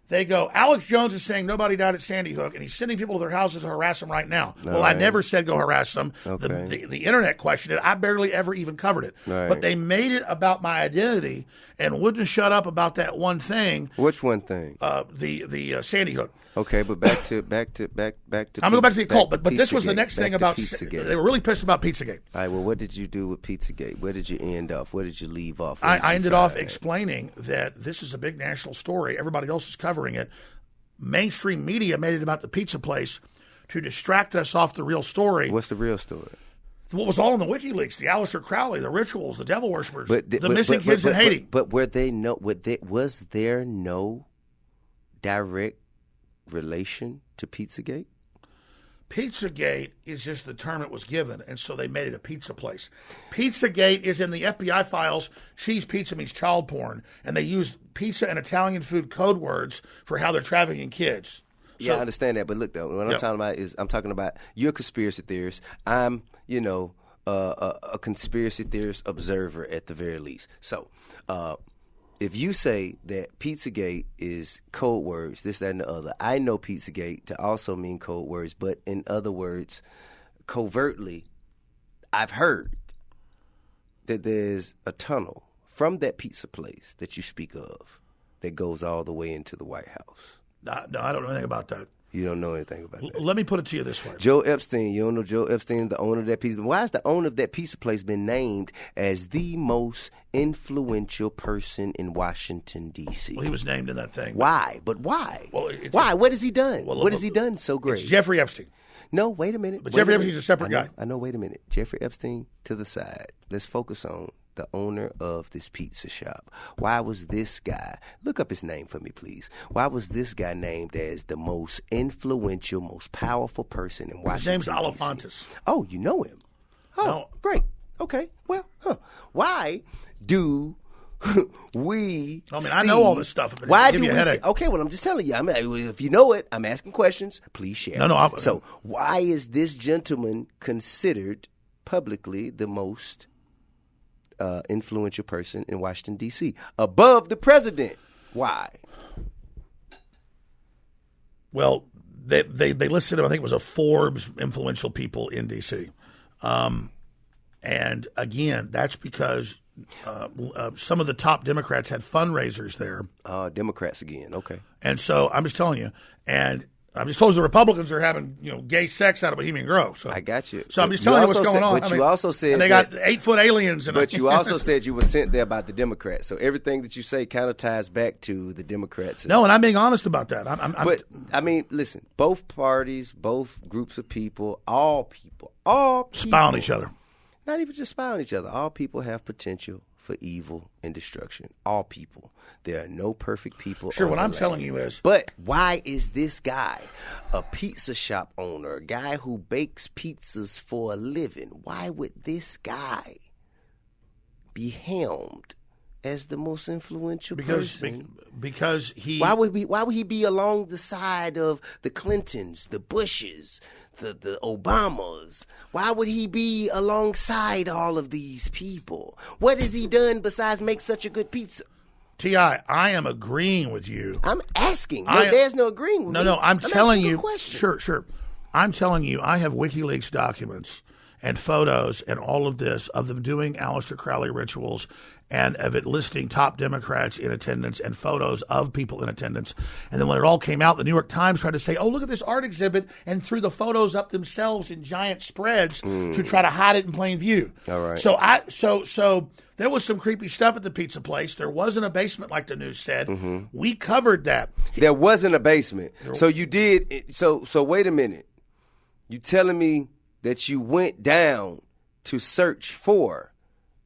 they go, Alex Jones is saying nobody died at Sandy Hook, and he's sending people to their houses to harass them right now. All well, right. I never said go harass them. Okay. The internet questioned it. I barely ever even covered it. Right. But they made it about my identity and wouldn't shut up about that one thing. Which one thing? The Sandy Hook. Okay, but back to. I'm gonna go back to the occult, but this was the next thing about Pizzagate. They were really pissed about Pizzagate. All right. Well, what did you do with Pizzagate? Where did you end off? Where did you leave off? I ended off explaining that this is a big national story. Everybody else is covering it. Mainstream media made it about the pizza place to distract us off the real story. What's the real story? What was all in the WikiLeaks, the Aleister Crowley, the rituals, the devil worshippers, the missing kids in Haiti. But were they was there no direct relation to Pizzagate? Pizzagate is just the term it was given, and so they made it a pizza place. Pizzagate is in the FBI files. Cheese pizza means child porn, and they use pizza and Italian food code words for how they're trafficking kids. Yeah, I understand that, but look though, what I'm talking about is you're a conspiracy theorist. I'm, a conspiracy theorist observer at the very least. So, if you say that Pizzagate is code words, this, that, and the other, I know Pizzagate to also mean code words, but in other words, covertly, I've heard that there's a tunnel from that pizza place that you speak of that goes all the way into the White House. No, I don't know anything about that. You don't know anything about that. Let me put it to you this way. Joe Epstein, you don't know Joe Epstein, the owner of that pizza. Why is the owner of that pizza place been named as the most influential person in Washington, D.C.? Well, he was named in that thing. Why? But why? Well, why? What has he done? What has he done so great? It's Jeffrey Epstein. No, wait a minute. But Jeffrey Epstein's a separate guy. I know, wait a minute. Jeffrey Epstein to the side. Let's focus on the owner of this pizza shop. Why was this guy, look up his name for me, please. Why was this guy named as the most influential, most powerful person in Washington, His name's Alefantis. Oh, you know him. Oh, No. Great. Okay. Well, Why do we I know all this stuff. But why give do you a we headache. okay, well, I'm just telling you. If you know it, I'm asking questions. Please share. No. So why is this gentleman considered publicly the most influential person in Washington, D.C., above the president? Why? Well, they listed him, I think it was a Forbes influential people in D.C. And again, that's because some of the top Democrats had fundraisers there. Democrats again. Okay. And so I'm just telling you, and I'm just told the Republicans are having gay sex out of Bohemian Grove. So I got you. So I'm just telling you what's going on. But you also said, and they got 8-foot aliens. But you also said you were sent there by the Democrats. So everything that you say kind of ties back to the Democrats. No, and I'm being honest about that. But I mean, listen, both parties, both groups of people, all people spy on each other. Not even just spy on each other. All people have potential for evil and destruction. All people. There are no perfect people. Sure, what I'm telling you is. But why is this guy, a pizza shop owner, a guy who bakes pizzas for a living, why would this guy be helmed as the most influential person? Because he. Why would he be along the side of the Clintons, the Bushes, the Obamas? Why would he be alongside all of these people? What has he done besides make such a good pizza? T.I., I am agreeing with you. I'm asking. There's no agreeing with me. No, I'm telling you. Question. Sure. I'm telling you, I have WikiLeaks documents and photos and all of this of them doing Aleister Crowley rituals and of it listing top Democrats in attendance and photos of people in attendance. And then when it all came out, the New York Times tried to say, oh, look at this art exhibit, and threw the photos up themselves in giant spreads to try to hide it in plain view. All right. So there was some creepy stuff at the pizza place. There wasn't a basement like the news said. Mm-hmm. We covered that. There wasn't a basement. So you did. So wait a minute. You telling me that you went down to search for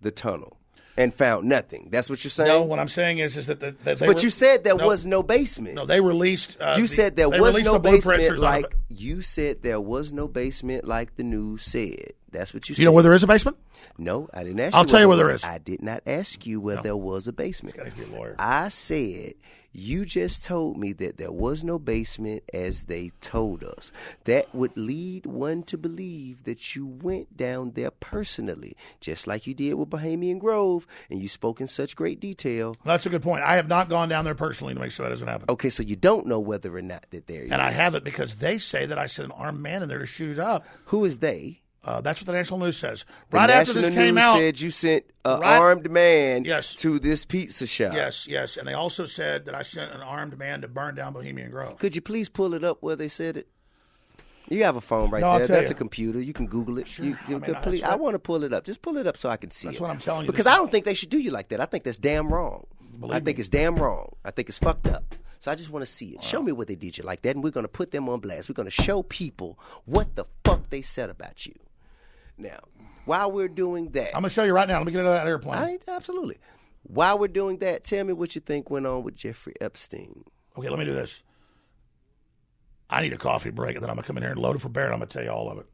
the tunnel? and found nothing. That's what you're saying? No, what I'm saying is that But you said there was no basement. No, they released. You said there was no basement like you said there was no basement like the news said. That's what you said. You know where there is a basement? No, I didn't ask you. I'll tell you where there is. I did not ask you where there was a basement. He's got to be a lawyer. I said you just told me that there was no basement as they told us. That would lead one to believe that you went down there personally, just like you did with Bohemian Grove, and you spoke in such great detail. That's a good point. I have not gone down there personally to make sure that doesn't happen. Okay, so you don't know whether or not that there is. And I haven't because they say that I sent an armed man in there to shoot it up. Who is they? That's what the national news says. Right after this came out, said you sent an armed man to this pizza shop. Yes. And they also said that I sent an armed man to burn down Bohemian Grove. Could you please pull it up where they said it? You have a phone there. That's a computer. You can Google it. Sure. I want to pull it up. Just pull it up so I can see it. That's what I'm telling you. Because I don't think they should do you like that. I think that's damn wrong. I think it's damn wrong. I think it's fucked up. So I just want to see it. Wow. Show me what they did you like that, and we're going to put them on blast. We're going to show people what the fuck they said about you. Now, while we're doing that... I'm going to show you right now. Let me get out of that airplane. Absolutely. While we're doing that, tell me what you think went on with Jeffrey Epstein. Okay, let me do this. I need a coffee break, and then I'm going to come in here and load it for bear, and I'm going to tell you all of it.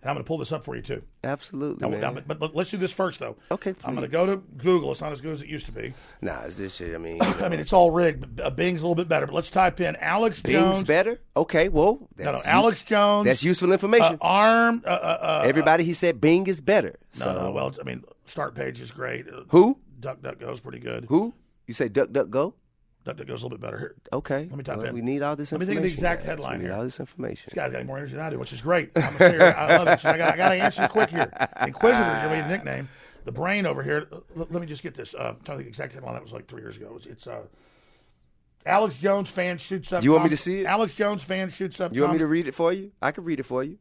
And I'm going to pull this up for you, too. Absolutely, man. But let's do this first, though. Okay, please. I'm going to go to Google. It's not as good as it used to be. Nah, it's this shit. I mean, I mean, it's all rigged. Bing's a little bit better. But let's type in Alex Jones. Bing's better? Okay, well. Alex Jones. That's useful information. Everybody, he said Bing is better. No, well, I mean, start page is great. Who? DuckDuckGo's pretty good. Who? You say DuckDuckGo? DuckDuckGo's a little bit better here. Okay. Let me type in. We need all this information. Let me think of the exact headline here. We need all this information. This guy's got more energy than I do, which is great. I love it. I got to answer you quick here. Inquisitor, your nickname. The brain over here. Let me just get this. I'm trying to think the exact headline. That was like 3 years ago. It's Alex Jones fan shoots up. Do you want me to see it? Alex Jones fan shoots up. You want me to read it for you? I can read it for you.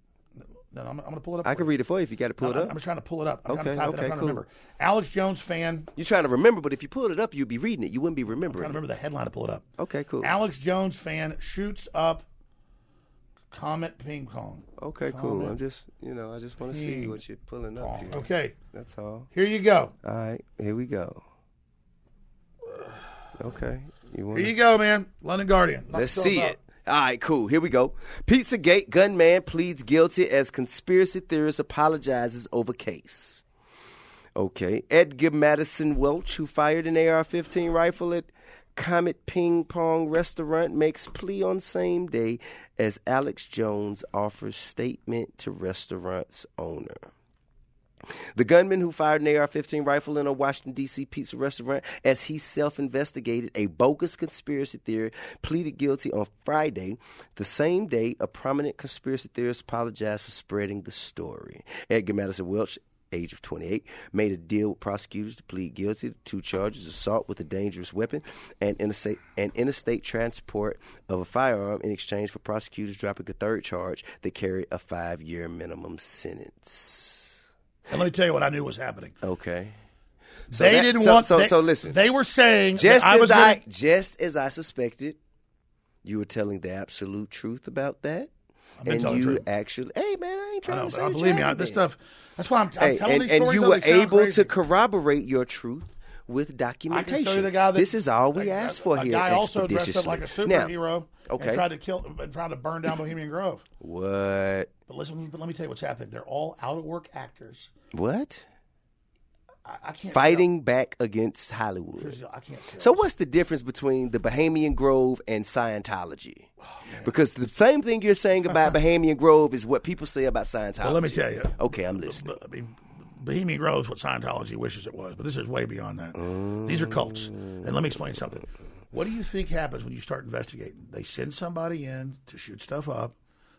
No, I'm going to pull it up. I can read it for you if you got to pull it up. I'm trying to pull it up. I'm okay, trying to remember. Alex Jones fan. You're trying to remember, but if you pulled it up, you'd be reading it. You wouldn't be remembering. I'm trying to remember the headline to pull it up. Okay, cool. Alex Jones fan shoots up Comet Ping Pong. Okay, cool. I just want to see what you're pulling up here. Okay. That's all. Here you go. All right, here we go. Okay. Here you go, man. London Guardian. Let's see it. All right, cool. Here we go. Pizzagate gunman pleads guilty as conspiracy theorist apologizes over case. Okay. Edgar Madison Welch, who fired an AR-15 rifle at Comet Ping Pong restaurant, makes plea on same day as Alex Jones offers statement to restaurant's owner. The gunman who fired an AR-15 rifle in a Washington, D.C. pizza restaurant as he self-investigated a bogus conspiracy theory pleaded guilty on Friday, the same day a prominent conspiracy theorist apologized for spreading the story. Edgar Madison Welch, age of 28, made a deal with prosecutors to plead guilty to 2 charges: assault with a dangerous weapon and interstate transport of a firearm, in exchange for prosecutors dropping a 3rd charge that carried a 5-year minimum sentence. And let me tell you what I knew was happening. Okay. So listen. They were saying just as I suspected, you were telling the absolute truth about that. And you actually, hey man, I ain't trying to say believe me, this stuff. That's why I'm telling these stories. And you were able to corroborate your truth with documentation. I can show you the guy this is all we asked for here. A guy also dressed up like a superhero and tried to burn down Bohemian Grove. What? But listen, let me tell you what's happening. They're all out of work actors. What? I can't fighting back against Hollywood. I can't say so what's the difference between the Bohemian Grove and Scientology? Because the same thing you're saying about Bohemian Grove is what people say about Scientology. Well, let me tell you. Okay, I'm listening. I mean, Bohemian Grove is what Scientology wishes it was, but this is way beyond that. These are cults. And let me explain something. What do you think happens when you start investigating? They send somebody in to shoot stuff up.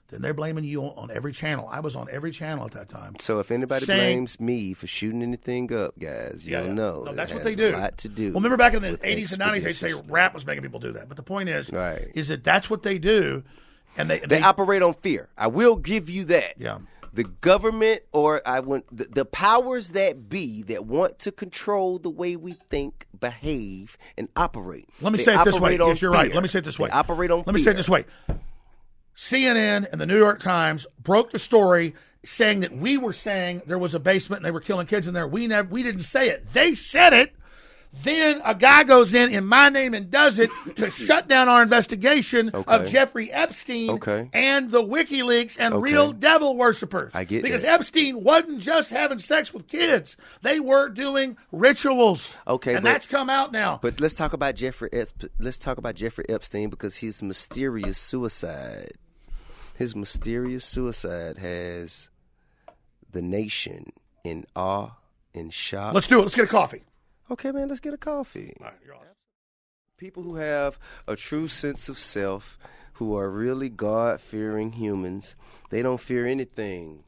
Then they're blaming you on every channel. I was on every channel at that time. So if anybody blames me for shooting anything up, guys, you'll know. No, that's what they do. A lot to do. Well, remember back in the 80s and 90s, they'd say rap was making people do that. But the point is that that's what they do. And they operate on fear. I will give you that. Yeah. The government the powers that be that want to control the way we think, behave, and operate. Let me say it this way. Yes, you're right. Let me say it this way. They operate on fear. Let me say it this way. CNN and the New York Times broke the story saying that we were saying there was a basement and they were killing kids in there. We didn't say it. They said it. Then a guy goes in my name and does it to shut down our investigation of Jeffrey Epstein and the WikiLeaks and real devil worshippers. I get because that. Epstein wasn't just having sex with kids; they were doing rituals. And that's come out now. But let's talk about Jeffrey Epstein because his mysterious suicide. His mysterious suicide has the nation in awe, in shock. Let's do it. Let's get a coffee. Okay, man, let's get a coffee. All right, you're awesome. People who have a true sense of self, who are really God-fearing humans, they don't fear anything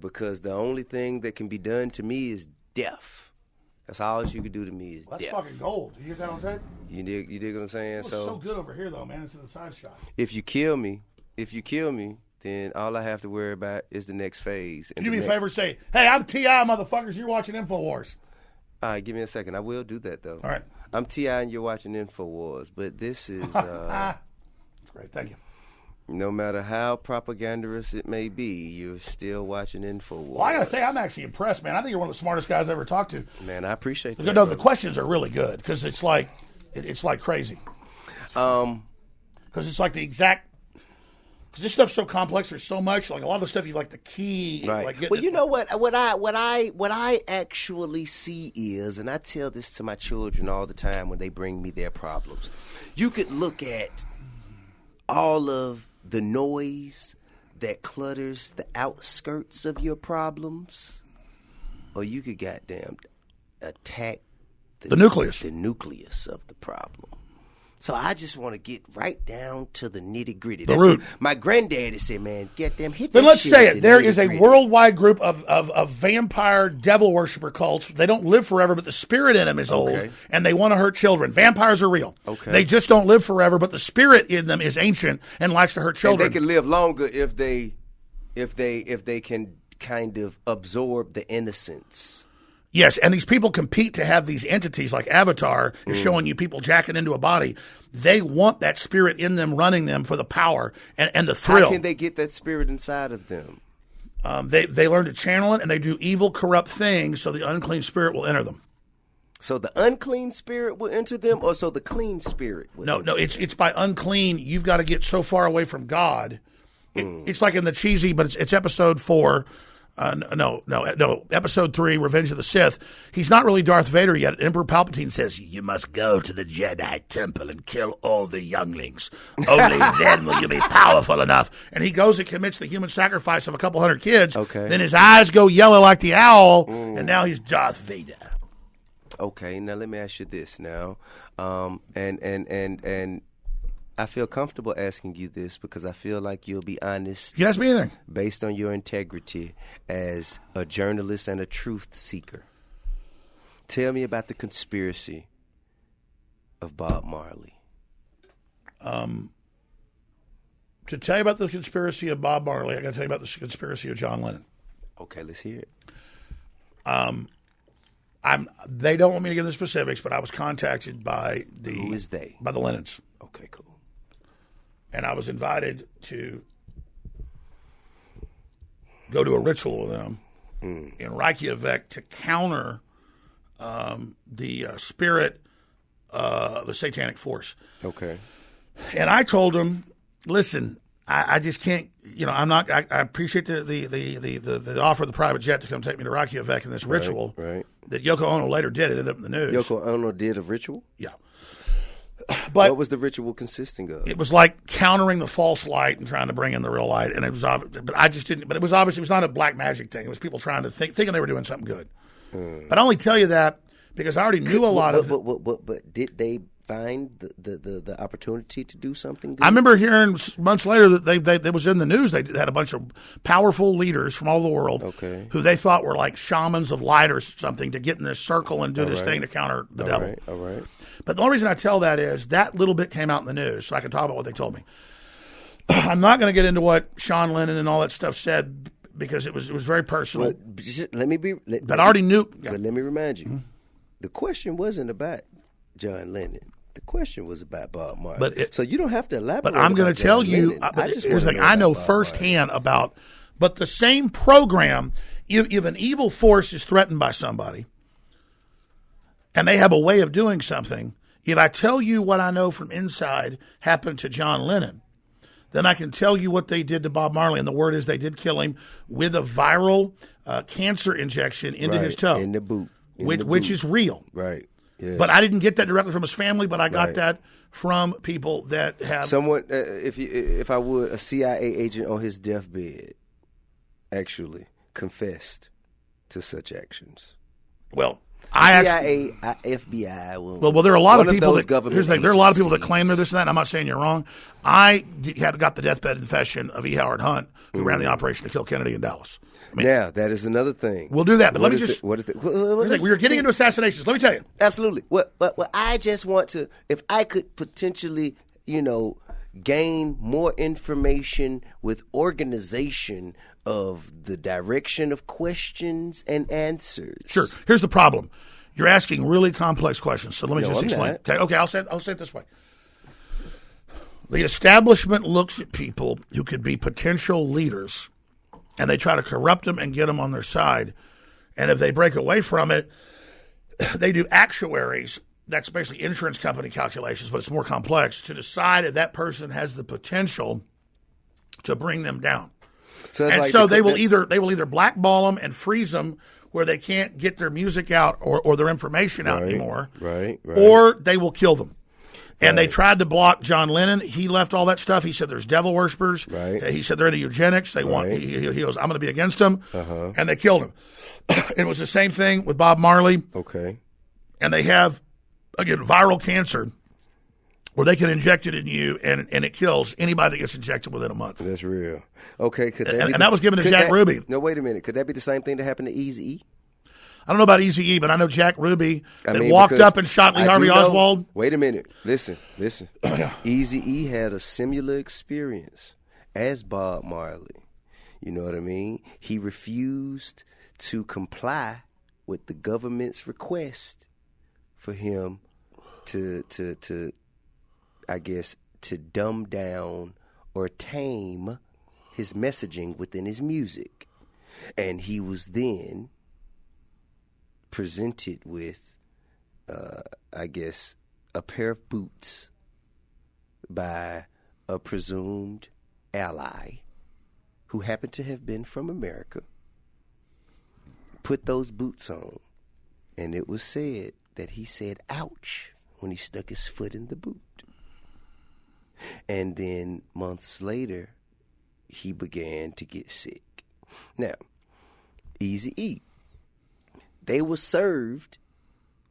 because the only thing that can be done to me is death. That's all you can do to me is death. That's fucking gold. You get that on tape? You dig what I'm saying? It's so good over here, though, man. It's in the side shot. If you kill me, then all I have to worry about is the next phase. Do me a favor and say, hey, I'm T.I., motherfuckers. You're watching InfoWars. All right, give me a second. I will do that, though. All right. I'm T.I. and you're watching InfoWars, but this is... That's great. Thank you. No matter how propagandous it may be, you're still watching InfoWars. Well, I got to say, I'm actually impressed, man. I think you're one of the smartest guys I ever talked to. Man, I appreciate that. No, the questions are really good because it's like crazy. Because it's like the exact... Because this stuff's so complex. There's so much. Like a lot of the stuff, you like the key. Right. Like well, you know what I actually see is, and I tell this to my children all the time when they bring me their problems. You could look at all of the noise that clutters the outskirts of your problems, or you could goddamn attack the nucleus of the problem. So I just want to get right down to the nitty gritty. The root. My granddaddy said, "Man, get them hit." Then that let's shit say at it. the There is a nitty-gritty. worldwide group of vampire devil worshiper cults. They don't live forever, but the spirit in them is old, and they want to hurt children. Vampires are real. Okay. They just don't live forever, but the spirit in them is ancient and likes to hurt children. And they can live longer if they can kind of absorb the innocence. Yes, and these people compete to have these entities like Avatar is showing you people jacking into a body. They want that spirit in them running them for the power and the thrill. How can they get that spirit inside of them? They learn to channel it, and they do evil, corrupt things so the unclean spirit will enter them. So the unclean spirit will enter them, or so the clean spirit will enter them? It's by unclean. You've got to get so far away from God. It's like in the cheesy, but it's episode 4. Episode 3, Revenge of the Sith. He's not really Darth Vader yet. Emperor Palpatine says, you must go to the Jedi Temple and kill all the younglings. Only then will you be powerful enough. And he goes and commits the human sacrifice of a couple hundred kids. Okay. Then his eyes go yellow like the owl, and now he's Darth Vader. Okay, now let me ask you this now. And I feel comfortable asking you this because I feel like you'll be honest. You can ask me anything. Based on your integrity as a journalist and a truth seeker. Tell me about the conspiracy of Bob Marley. To tell you about the conspiracy of Bob Marley, I got to tell you about the conspiracy of John Lennon. Okay, let's hear it. They don't want me to get into the specifics, but I was contacted by the... Who is they? By the Lennons. Okay, cool. And I was invited to go to a ritual with them in Reykjavik to counter the spirit, the satanic force. Okay. And I told them, listen, I just can't, I'm not, I appreciate the offer of the private jet to come take me to Reykjavik in this ritual. Right. That Yoko Ono later did. It ended up in the news. Yoko Ono did a ritual? Yeah. But what was the ritual consisting of? It was like countering the false light and trying to bring in the real light. And it was obvious, but I just didn't. But it was obvious it was not a black magic thing. It was people trying to thinking they were doing something good. But I only tell you that because I already knew a lot of. But did they find the opportunity to do something good? I remember hearing months later that they was in the news. They had a bunch of powerful leaders from all over the world, who they thought were like shamans of light or something, to get in this circle and do this thing to counter the devil. All right. But the only reason I tell that is that little bit came out in the news, so I can talk about what they told me. I'm not going to get into what Sean Lennon and all that stuff said because it was very personal. But I already knew. But let me remind you, the question wasn't about John Lennon. The question was about Bob Marley. So you don't have to elaborate. But I'm going to tell you. I know firsthand about But the same program, if an evil force is threatened by somebody and they have a way of doing something, if I tell you what I know from inside happened to John Lennon, then I can tell you what they did to Bob Marley. And the word is they did kill him with a viral cancer injection into his toe. In the boot. Which is real. Right. Yeah. But I didn't get that directly from his family, but I got that from people that have... Someone, if I would, a CIA agent on his deathbed actually confessed to such actions. Well... CIA, FBI. Well, there are a lot of people that. Here's the thing: there are a lot of people that claim they're this and that. And I'm not saying you're wrong. I got the deathbed confession of E. Howard Hunt, who ran the operation to kill Kennedy in Dallas. I mean, now that is another thing. We'll do that, but let me just. What is it? We were getting into assassinations. Let me tell you. Absolutely. What I just want to, if I could potentially, gain more information with organization of the direction of questions and answers. Sure. Here's the problem. You're asking really complex questions, so let me just I'm explain. not. Okay, I'll say it this way. The establishment looks at people who could be potential leaders, and they try to corrupt them and get them on their side. And if they break away from it, they do actuaries. That's basically insurance company calculations, but it's more complex, to decide if that person has the potential to bring them down. So they will either blackball them and freeze them where they can't get their music out or their information out anymore. Right. Or they will kill them. And they tried to block John Lennon. He left all that stuff. He said there's devil worshippers. Right. He said they're into eugenics. They want. He goes, I'm going to be against them. And they killed him. It was the same thing with Bob Marley. Okay. And they have, again, viral cancer where they can inject it in you and it kills anybody that gets injected within a month. That's real. Okay. That was given to Jack Ruby. No, wait a minute. Could that be the same thing that happened to Eazy-E? I don't know about Eazy-E, but I know Jack Ruby walked up and shot Lee Harvey Oswald. Wait a minute. Listen. Eazy-E had a similar experience as Bob Marley. You know what I mean? He refused to comply with the government's request for him to I guess, to dumb down or tame his messaging within his music. And he was then presented with, I guess, a pair of boots by a presumed ally who happened to have been from America, put those boots on, and it was said that he said, ouch, when he stuck his foot in the boot. And then months later, he began to get sick. Now, Eazy-E, they were served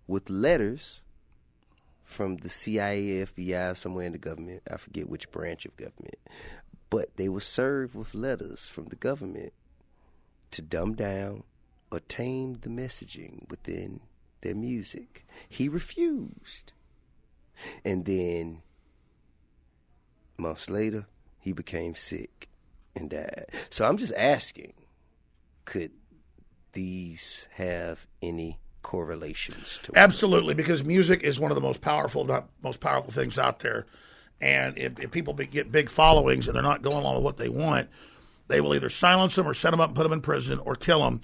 with letters from the CIA, FBI, somewhere in the government. I forget which branch of government. But they were served with letters from the government to dumb down or tame the messaging within their music. He refused. And then months later, he became sick and died. So I'm just asking, could these have any correlations to Absolutely, because music is one of the most powerful things out there. And if people get big followings and they're not going along with what they want, they will either silence them or set them up and put them in prison or kill them.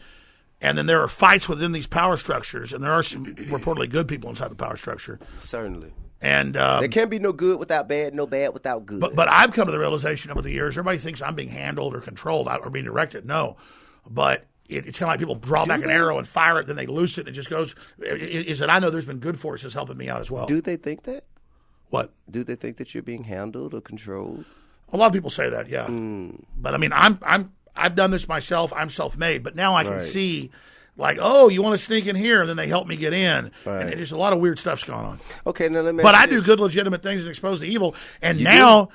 And then there are fights within these power structures, and there are some reportedly good people inside the power structure. Certainly. And there can't be no good without bad, no bad without good. But I've come to the realization over the years, everybody thinks I'm being handled or controlled or being directed. No. But it's kind of like people draw back an arrow and fire it, then they loose it, and it just goes. Is that I know there's been good forces helping me out as well. Do they think that? What? Do they think that you're being handled or controlled? A lot of people say that, yeah. But I mean, I've done this myself. I'm self-made, but now I can see. Like, oh, you want to sneak in here, and then they help me get in. Right. And there's a lot of weird stuff's going on. Okay, now let me. But I do good, legitimate things and expose the evil. And you now,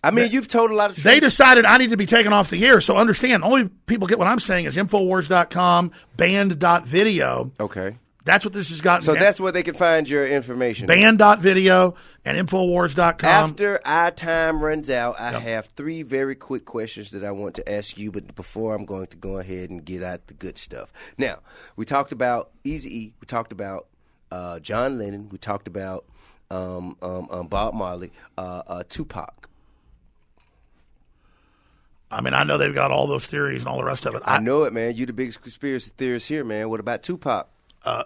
I mean, you've told a lot of truth. They decided I need to be taken off the air. So understand, only people get what I'm saying is Infowars.com, band.video. Okay. That's what this has gotten. So that's where they can find your information. Band.video and Infowars.com. After our time runs out, I have 3 very quick questions that I want to ask you. But before, I'm going to go ahead and get out the good stuff. Now, we talked about Eazy-E. We talked about John Lennon. We talked about Bob Marley, Tupac. I mean, I know they've got all those theories and all the rest of it. I know it, man. You the biggest conspiracy theorist here, man. What about Tupac?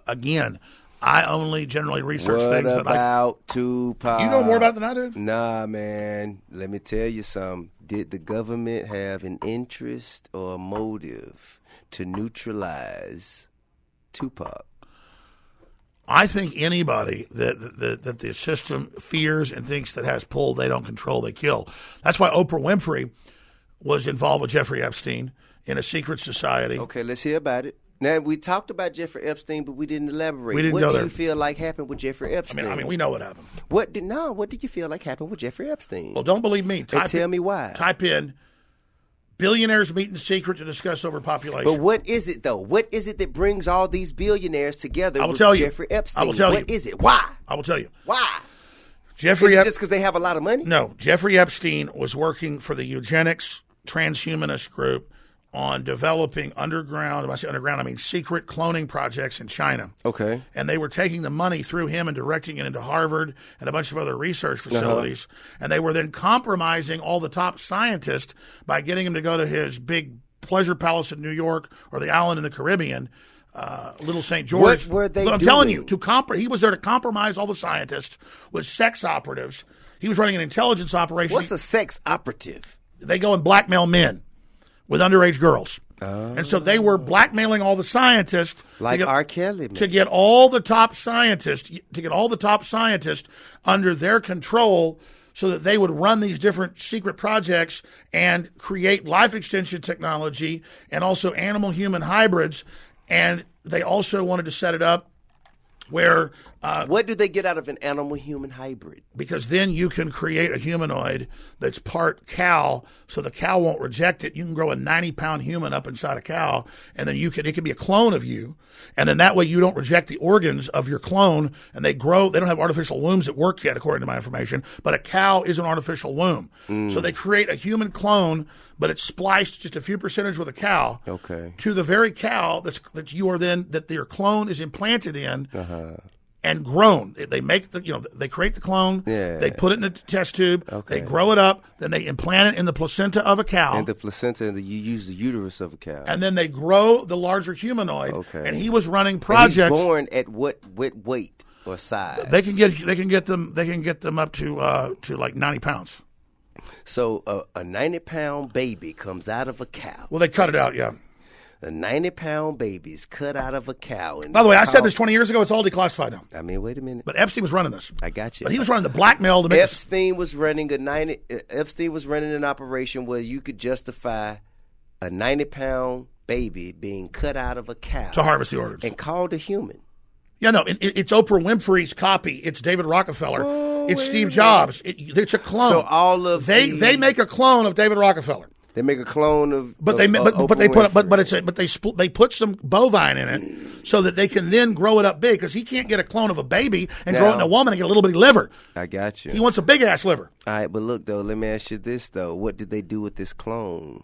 Again, I only generally research What things that I... about Tupac? You know more about it than I do? Nah, man. Let me tell you something. Did the government have an interest or a motive to neutralize Tupac? I think anybody that the system fears and thinks that has pull, they don't control, they kill. That's why Oprah Winfrey was involved with Jeffrey Epstein in a secret society. Okay, let's hear about it. Now, we talked about Jeffrey Epstein, but we didn't elaborate. We didn't what go do there. you feel like happened with Jeffrey Epstein? I mean, we know what happened. What did you feel like happened with Jeffrey Epstein? Well, don't believe me. Tell me why. Type in billionaires meet in secret to discuss overpopulation. But what is it, though? What is it that brings all these billionaires together with Jeffrey Epstein? I will tell you. What is it? Why? I will tell you. Why? Is it just because they have a lot of money? No. Jeffrey Epstein was working for the eugenics transhumanist group on developing underground, when I say underground, I mean secret cloning projects in China. Okay. And they were taking the money through him and directing it into Harvard and a bunch of other research facilities. And they were then compromising all the top scientists by getting him to go to his big pleasure palace in New York or the island in the Caribbean, Little St. George. What were they But I'm doing? telling you, he was there to compromise all the scientists with sex operatives. He was running an intelligence operation. What's a sex operative? They go and blackmail men with underage girls. And so they were blackmailing all the scientists. Like R. Kelly. Man. To get all the top scientists, under their control so that they would run these different secret projects and create life extension technology and also animal-human hybrids. And they also wanted to set it up where... what do they get out of an animal-human hybrid? Because then you can create a humanoid that's part cow, so the cow won't reject it. You can grow a 90-pound human up inside a cow, and then it can be a clone of you. And then that way you don't reject the organs of your clone, and they grow. They don't have artificial wombs that work yet, according to my information, but a cow is an artificial womb. So they create a human clone, but it's spliced just a few percentage with a cow to the very cow that your clone is implanted in. And grown. They make they create the clone. Yeah. They put it in a test tube. They grow it up. Then they implant it in the placenta of a cow. And the placenta, and you use the uterus of a cow. And then they grow the larger humanoid. And he was running projects. And he's born at what weight or size? They can get them up to like 90 pounds. So a 90-pound baby comes out of a cow. Well, they cut it out, yeah. A 90-pound baby's cut out of a cow. By the way, I said this 20 years ago. It's all declassified now. I mean, wait a minute. But Epstein was running this. I got you. But he was running the blackmail to make Epstein was running an operation where you could justify a 90-pound baby being cut out of a cow to harvest the organs and called a human. Yeah, no, it's Oprah Winfrey's copy. It's David Rockefeller. It's Steve Jobs. It's a clone. So all of they make a clone of David Rockefeller. They make a clone of, they put some bovine in it so that they can then grow it up big, because he can't get a clone of a baby and grow it in a woman and get a little bitty liver. I got you. He wants a big ass liver. All right, but look though, let me ask you this though: what did they do with this clone?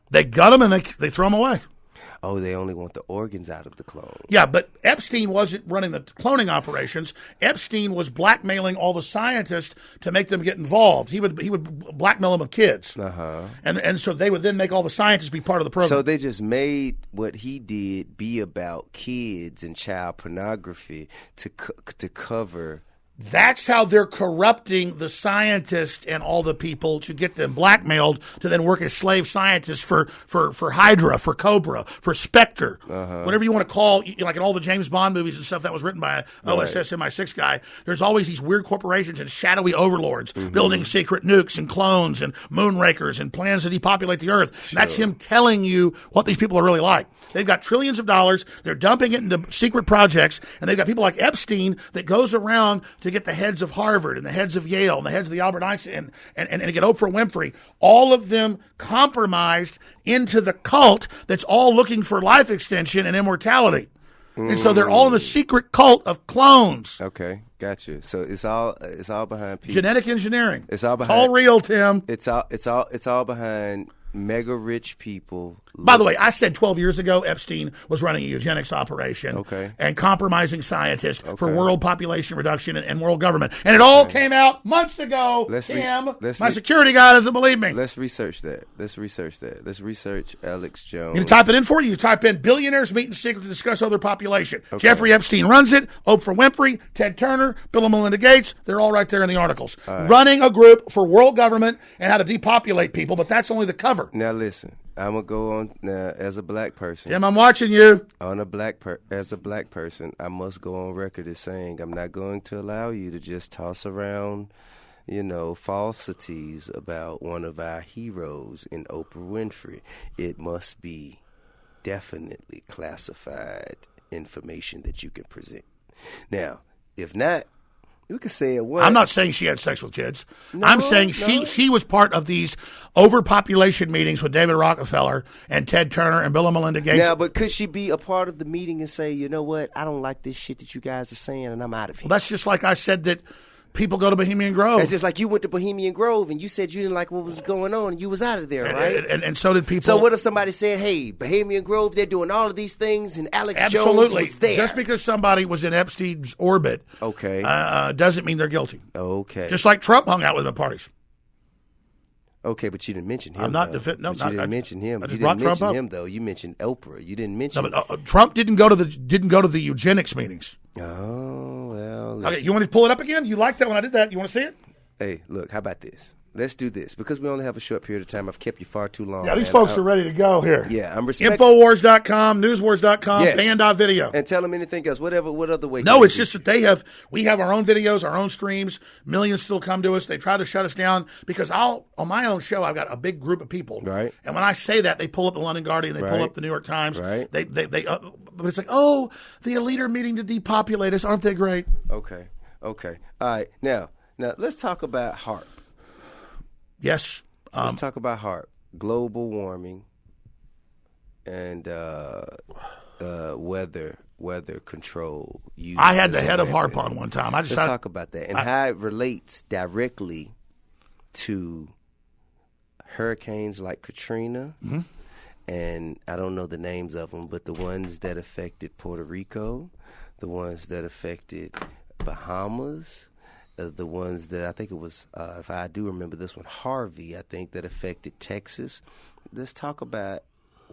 They gut him and they throw him away. Oh, they only want the organs out of the clone. Yeah, but Epstein wasn't running the cloning operations. Epstein was blackmailing all the scientists to make them get involved. He would blackmail them with kids. And so they would then make all the scientists be part of the program. So they just made what he did be about kids and child pornography to cover. That's how they're corrupting the scientists and all the people to get them blackmailed to then work as slave scientists for Hydra, for Cobra, for Spectre, whatever you want to call, like in all the James Bond movies and stuff that was written by OSS MI6 guy. There's always these weird corporations and shadowy overlords building secret nukes and clones and moonrakers and plans to depopulate the earth. Sure. That's him telling you what these people are really like. They've got trillions of dollars. They're dumping it into secret projects, and they've got people like Epstein that goes around to get the heads of Harvard and the heads of Yale and the heads of the Albert Einstein and get Oprah Winfrey, all of them compromised into the cult that's all looking for life extension and immortality. And so they're all in the secret cult of clones. Okay, got you. So it's all behind people. Genetic engineering. It's all behind. It's all real, Tim. It's all behind mega rich people. By the way, I said 12 years ago Epstein was running a eugenics operation and compromising scientists for world population reduction and world government. And it all came out months ago, Tim. My security guy doesn't believe me. Let's research that. Let's research Alex Jones. You type it in for you. You type in billionaires meet in secret to discuss other population. Jeffrey Epstein runs it. Oprah Winfrey, Ted Turner, Bill and Melinda Gates. They're all right there in the articles. Running a group for world government and how to depopulate people, but that's only the cover. Now listen, I'm gonna go on now as a black person. Tim, I'm watching you. As a black person, I must go on record as saying I'm not going to allow you to just toss around, falsities about one of our heroes in Oprah Winfrey. It must be definitely classified information that you can present. Now, if not, we could say it once. I'm not saying she had sex with kids. I'm saying she was part of these overpopulation meetings with David Rockefeller and Ted Turner and Bill and Melinda Gates. Now, but could she be a part of the meeting and say, you know what, I don't like this shit that you guys are saying and I'm out of here? Well, that's just like I said that people go to Bohemian Grove. It's just like you went to Bohemian Grove and you said you didn't like what was going on and you was out of there, right? And so did people. So what if somebody said, hey, Bohemian Grove, they're doing all of these things and Alex Jones was there? Just because somebody was in Epstein's orbit doesn't mean they're guilty. Okay. Just like Trump hung out with him at parties. Okay, but you didn't mention him. I'm not you didn't mention him. I just you brought didn't Trump mention up. him though. You mentioned Oprah. You didn't mention. No, but Trump didn't go to the eugenics meetings. Oh well. Okay, you want to pull it up again? You liked that when I did that. You want to see it? Hey, look. How about this? Let's do this because we only have a short period of time. I've kept you far too long. Yeah, these folks are ready to go here. Yeah, I'm Infowars.com, newswars.com, pan.video. And tell them anything else. What other way? No, it's just that we have our own videos, our own streams. Millions still come to us. They try to shut us down because on my own show, I've got a big group of people. Right. And when I say that, they pull up the London Guardian, they pull up the New York Times. Right. But it's like, oh, the elite are meeting to depopulate us. Aren't they great? Okay. All right. Now let's talk about HAARP. Yes. Let's talk about HAARP, global warming, and weather control. I had the head of HAARP on one time. Let's talk about that and how it relates directly to hurricanes like Katrina, and I don't know the names of them, but the ones that affected Puerto Rico, the ones that affected Bahamas. The ones that I think it was, if I do remember this one, Harvey, I think, that affected Texas. Let's talk about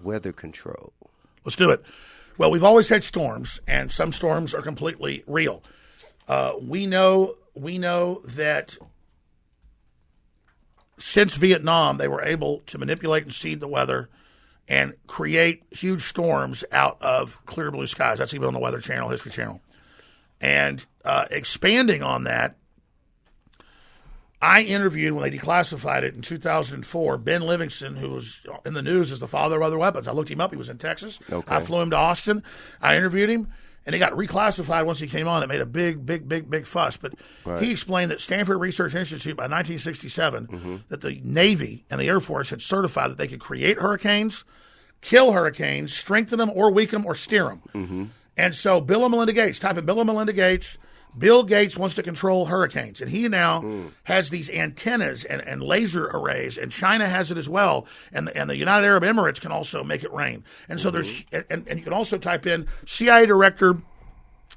weather control. Let's do it. Well, we've always had storms, and some storms are completely real. We know that since Vietnam, they were able to manipulate and seed the weather and create huge storms out of clear blue skies. That's even on the Weather Channel, History Channel. And expanding on that, I interviewed, when they declassified it in 2004, Ben Livingston, who was in the news as the father of other weapons. I looked him up. He was in Texas. Okay. I flew him to Austin. I interviewed him, and he got reclassified once he came on. It made a big fuss. But he explained that Stanford Research Institute, by 1967, that the Navy and the Air Force had certified that they could create hurricanes, kill hurricanes, strengthen them or weaken them or steer them. And so Bill and Melinda Gates, type in Bill and Melinda Gates, Bill Gates wants to control hurricanes, and he now has these antennas and laser arrays, and China has it as well, and the United Arab Emirates can also make it rain. And so there's and you can also type in CIA Director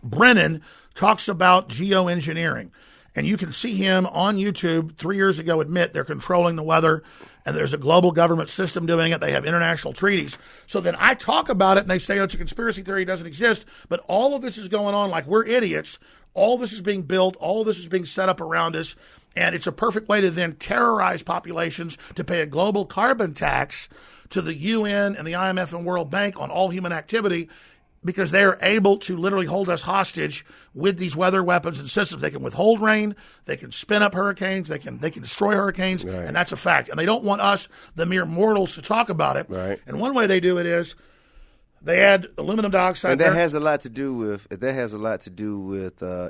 Brennan talks about geoengineering, and you can see him on YouTube 3 years ago admit they're controlling the weather, and there's a global government system doing it. They have international treaties. So then I talk about it, and they say, oh, it's a conspiracy theory, it doesn't exist, but all of this is going on like we're idiots. All this is being built. All this is being set up around us. And it's a perfect way to then terrorize populations to pay a global carbon tax to the UN and the IMF and World Bank on all human activity because they're able to literally hold us hostage with these weather weapons and systems. They can withhold rain. They can spin up hurricanes. They can destroy hurricanes. Right. And that's a fact. And they don't want us, the mere mortals, to talk about it. Right. And one way they do it is they add aluminum dioxide. And that has a lot to do with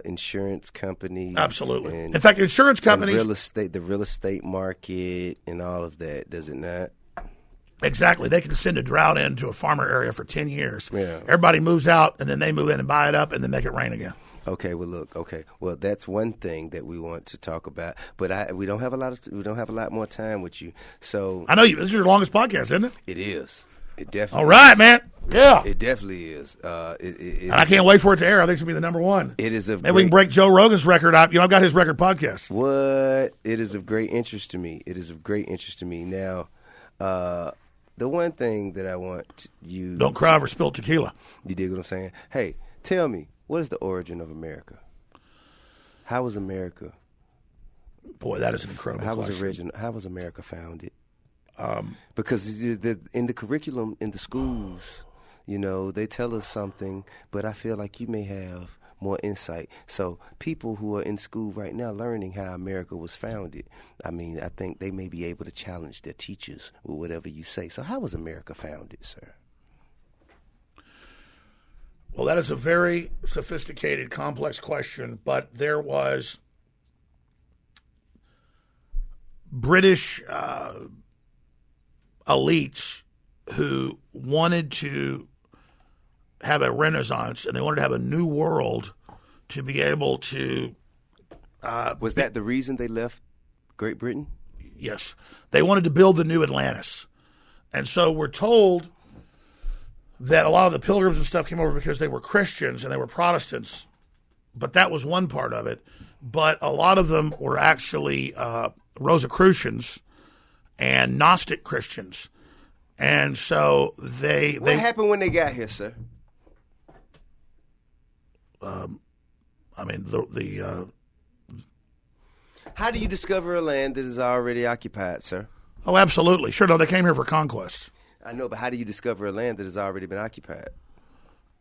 insurance companies. Absolutely. And, in fact, insurance companies, the real estate market, and all of that. Does it not? Exactly. They can send a drought into a farmer area for 10 years. Yeah. Everybody moves out, and then they move in and buy it up, and then make it rain again. Okay, well, look. Okay, well, that's one thing that we want to talk about, but we don't have a lot more time with you. So I know you. This is your longest podcast, isn't it? it is. It definitely. All right, man. Yeah. It definitely is. And I can't wait for it to air. I think it's gonna be the number one. It is of maybe we can break Joe Rogan's record out. I've got his record podcast. What? It is of great interest to me. Now, the one thing that I want you don't cry over spilled tequila. You dig what I'm saying? Hey, tell me. What is the origin of America? How was America? Boy, that is an incredible question. How was America founded? Because in the curriculum in the schools, they tell us something, but I feel like you may have more insight. So people who are in school right now learning how America was founded, I think they may be able to challenge their teachers with whatever you say. So how was America founded, sir? Well, that is a very sophisticated, complex question, but there was British elites who wanted to have a renaissance, and they wanted to have a new world to be able to... was that the reason they left Great Britain? Yes. They wanted to build the new Atlantis. And so we're told that a lot of the pilgrims and stuff came over because they were Christians and they were Protestants, but that was one part of it. But a lot of them were actually Rosicrucians and Gnostic Christians, and so they. What happened when they got here, sir? How do you discover a land that is already occupied, sir? Oh, absolutely, sure. No, they came here for conquest. I know, but how do you discover a land that has already been occupied?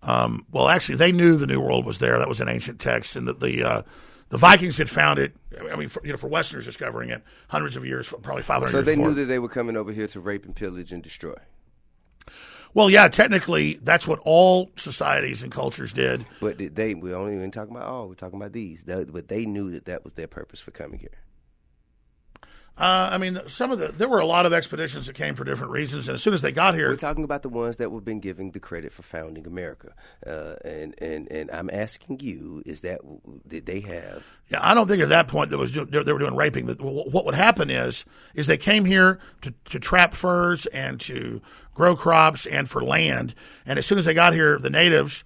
Well, actually, they knew the New World was there. That was an ancient text, and that the Vikings had found it. For Westerners discovering it hundreds of years, probably 500 years. So they before. knew that they were coming over here to rape and pillage and destroy. Well, yeah, technically, that's what all societies and cultures did. But we only even talking about all. We're talking about these. But they knew that was their purpose for coming here. There were a lot of expeditions that came for different reasons, and as soon as they got here, we're talking about the ones that were been given the credit for founding America. And I'm asking you, did they have? Yeah, I don't think at that point they were doing raping. What would happen is they came here to trap furs and to grow crops and for land, and as soon as they got here, the natives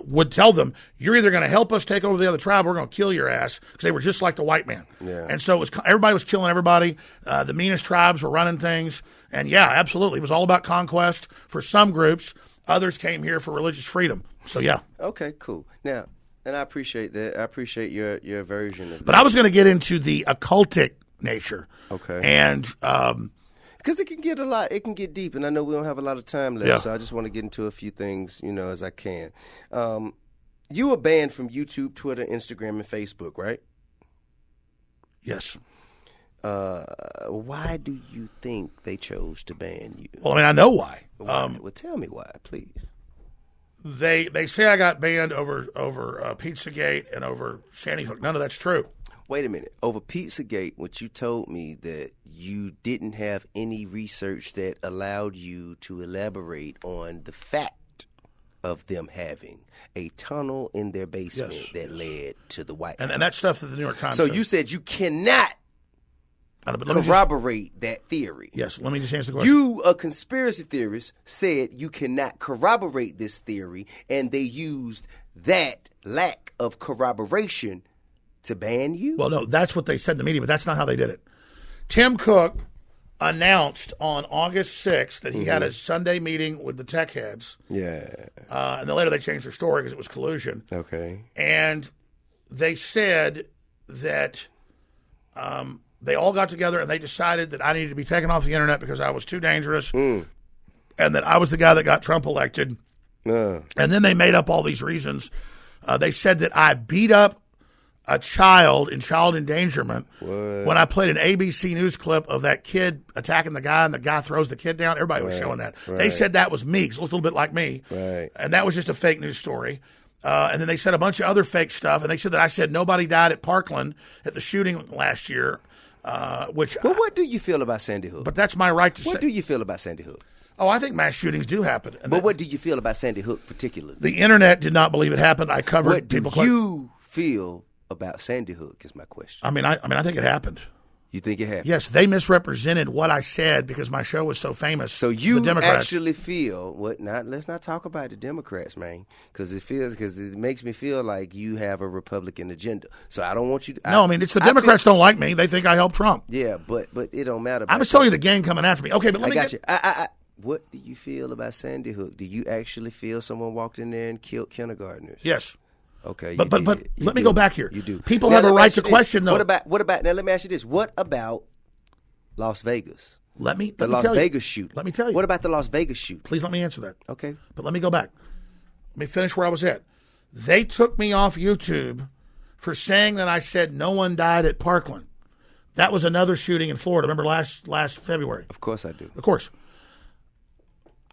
would tell them, you're either going to help us take over the other tribe or we're going to kill your ass, because they were just like the white man. Yeah. And so everybody was killing everybody. The meanest tribes were running things. And yeah, absolutely. It was all about conquest for some groups. Others came here for religious freedom. So yeah. Okay, cool. Now, and I appreciate that. I appreciate your version of that. But I was going to get into the occultic nature. Okay. And because it can get deep, and I know we don't have a lot of time left, so I just want to get into a few things, as I can. You were banned from YouTube, Twitter, Instagram, and Facebook, right? Yes. Why do you think they chose to ban you? Well, I know why. Well, tell me why, please. They say I got banned over Pizzagate and over Sandy Hook. None of that's true. Wait a minute. Over Pizzagate, what you told me that you didn't have any research that allowed you to elaborate on the fact of them having a tunnel in their basement that led to the White House. And that stuff that the New York Times So said. you said you cannot corroborate that theory. Yes, let me just answer the question. You, a conspiracy theorist, said you cannot corroborate this theory, and they used that lack of corroboration to ban you? Well, no, that's what they said in the media, but that's not how they did it. Tim Cook announced on August 6th that he had a Sunday meeting with the tech heads. Yeah. And then later they changed their story because it was collusion. Okay. And they said that they all got together and they decided that I needed to be taken off the internet because I was too dangerous and that I was the guy that got Trump elected. And then they made up all these reasons. They said that I beat up a child in child endangerment when I played an ABC News clip of that kid attacking the guy and the guy throws the kid down. Everybody was showing that. They said that was me. It looked a little bit like me. And that was just a fake news story. And then they said a bunch of other fake stuff. And they said that I said nobody died at Parkland at the shooting last year. Which. Well, what do you feel about Sandy Hook? But that's my right to say. What do you feel about Sandy Hook? Oh, I think mass shootings do happen. But what do you feel about Sandy Hook particularly? The internet did not believe it happened. I covered. What do you feel about Sandy Hook? Is my question. I mean, I think it happened. You think it happened? Yes, they misrepresented what I said because my show was so famous. So you the Democrats actually feel what? Not let's not talk about the Democrats, man, because it makes me feel like you have a Republican agenda. So I don't want you to. No, I mean it's the Democrats don't like me. They think I helped Trump. Yeah, but it don't matter. I'm just telling you the gang coming after me. Okay, but let me got you. What do you feel about Sandy Hook? Do you actually feel someone walked in there and killed kindergartners? Yes. Okay, but let me go back here. You do. People have a right to question though. What about now? Let me ask you this: what about Las Vegas? Let me Las tell Vegas you. shoot. Let me tell you. What about the Las Vegas shoot? Please let me answer that. Okay. But let me go back. Let me finish where I was at. They took me off YouTube for saying that I said no one died at Parkland. That was another shooting in Florida. Remember last February? Of course I do. Of course.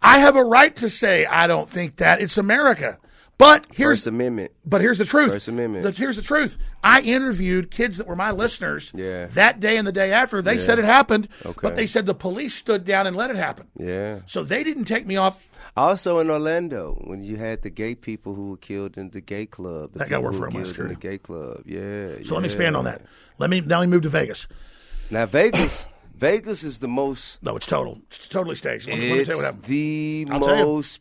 I have a right to say I don't think that. It's America. But here's First Amendment. But here's the truth. First Amendment. Here's the truth. I interviewed kids that were my listeners that day and the day after. They said it happened, but they said the police stood down and let it happen. Yeah. So they didn't take me off. Also in Orlando, when you had the gay people who were killed in the gay club. That guy worked for Homeland Security. In the gay club. Yeah. So let me expand on that. Now let me move to Vegas. Now Vegas is the most. No, it's total. It's totally staged. Let me tell you what happened. The most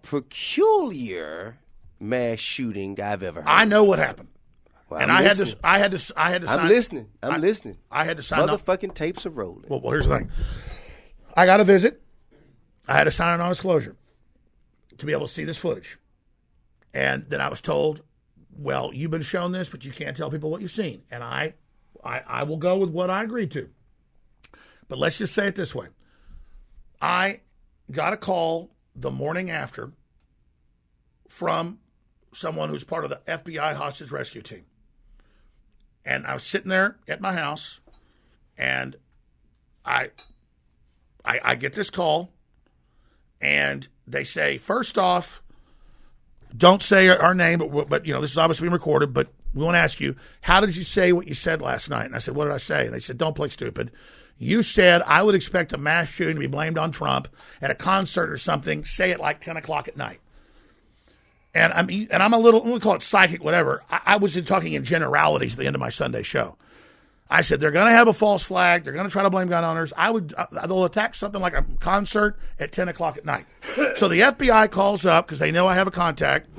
peculiar mass shooting I've ever heard. I know what happened. Well, and I had to sign. I'm listening. I'm listening. I had to sign. Motherfucking tapes are rolling. Well, here's the thing. I got a visit. I had to sign a non-disclosure to be able to see this footage. And then I was told, well, you've been shown this, but you can't tell people what you've seen. And I will go with what I agreed to. But let's just say it this way. I got a call the morning after from someone who's part of the FBI hostage rescue team. And I was sitting there at my house, and I get this call, and they say, first off, don't say our name, but you know, this is obviously being recorded, but we want to ask you, how did you say what you said last night? And I said, what did I say? And they said, don't play stupid. You said I would expect a mass shooting to be blamed on Trump at a concert or something, say it like 10 o'clock at night. And I'm a little, I'm going to call it psychic, whatever. I was talking in generalities at the end of my Sunday show. I said, they're going to have a false flag. They're going to try to blame gun owners. They'll attack something like a concert at 10 o'clock at night. So the FBI calls up because they know I have a contact.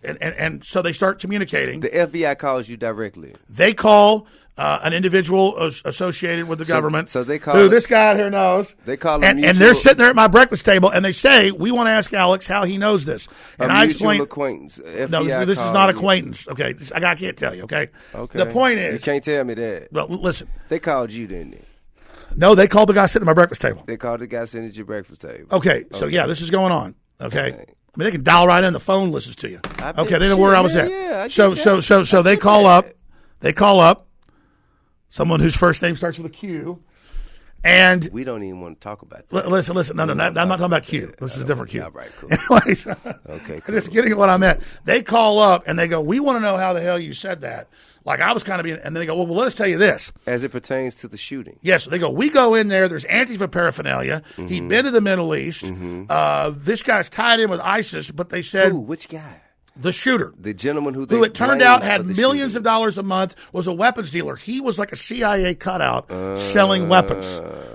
And so they start communicating. The FBI calls you directly. They call an individual associated with the government. So they call who this guy out here knows. They call and they're sitting there at my breakfast table, and they say, we want to ask Alex how he knows this. And I explain, acquaintance. No, this is not acquaintance. Okay, I can't tell you. Okay. The point is, you can't tell me that. Well, listen. They called you, didn't they? No, they called the guy sitting at my breakfast table. They called the guy sitting at your breakfast table. Okay, so yeah, this is going on. Okay. I mean, they can dial right in. The phone listens to you. Okay, they know where I was at. Yeah, so they call up. They call up someone whose first name starts with a Q, and we don't even want to talk about that. Listen. No, I'm not talking about Q. This is a different Q. Yeah, right, cool. Anyways, okay, cool. Just getting what I meant. They call up and they go, "We want to know how the hell you said that." Like I was kind of being, and then they go, "Well, let us tell you this." As it pertains to the shooting. Yes, they go, we go in there, there's Antifa paraphernalia. Mm-hmm. He'd been to the Middle East. Mm-hmm. This guy's tied in with ISIS, but they said... Ooh, which guy? The shooter. The gentleman who it turned out had millions of dollars a month, was a weapons dealer. He was like a CIA cutout selling weapons.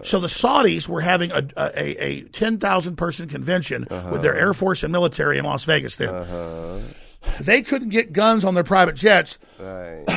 So the Saudis were having a 10,000 person convention with their Air Force and military in Las Vegas there. They couldn't get guns on their private jets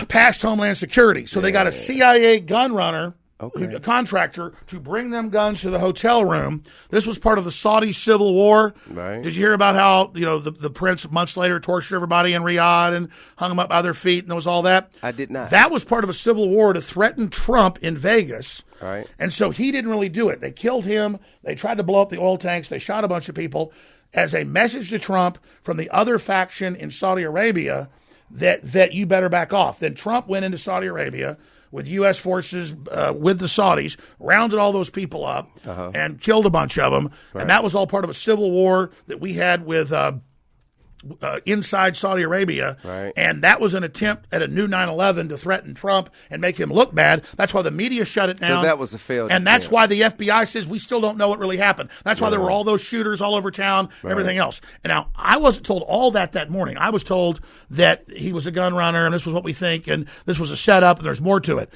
past Homeland Security. So they got a CIA gun runner, a contractor, to bring them guns to the hotel room. This was part of the Saudi civil war. Right. Did you hear about how the prince months later tortured everybody in Riyadh and hung them up by their feet, and there was all that? I did not. That was part of a civil war to threaten Trump in Vegas. Right. And so he didn't really do it. They killed him. They tried to blow up the oil tanks. They shot a bunch of people as a message to Trump from the other faction in Saudi Arabia that you better back off. Then Trump went into Saudi Arabia with U.S. forces with the Saudis, rounded all those people up and killed a bunch of them. Right. And that was all part of a civil war that we had with inside Saudi Arabia, Right. and that was an attempt at a new 9/11 to threaten Trump and make him look bad. That's why the media shut it down. So that was a failed and that's attempt. why the FBI says we still don't know what really happened. That's why there were all those shooters all over town and everything else. And now, I wasn't told all that morning. I was told that he was a gun runner and this was what we think and this was a setup and there's more to it.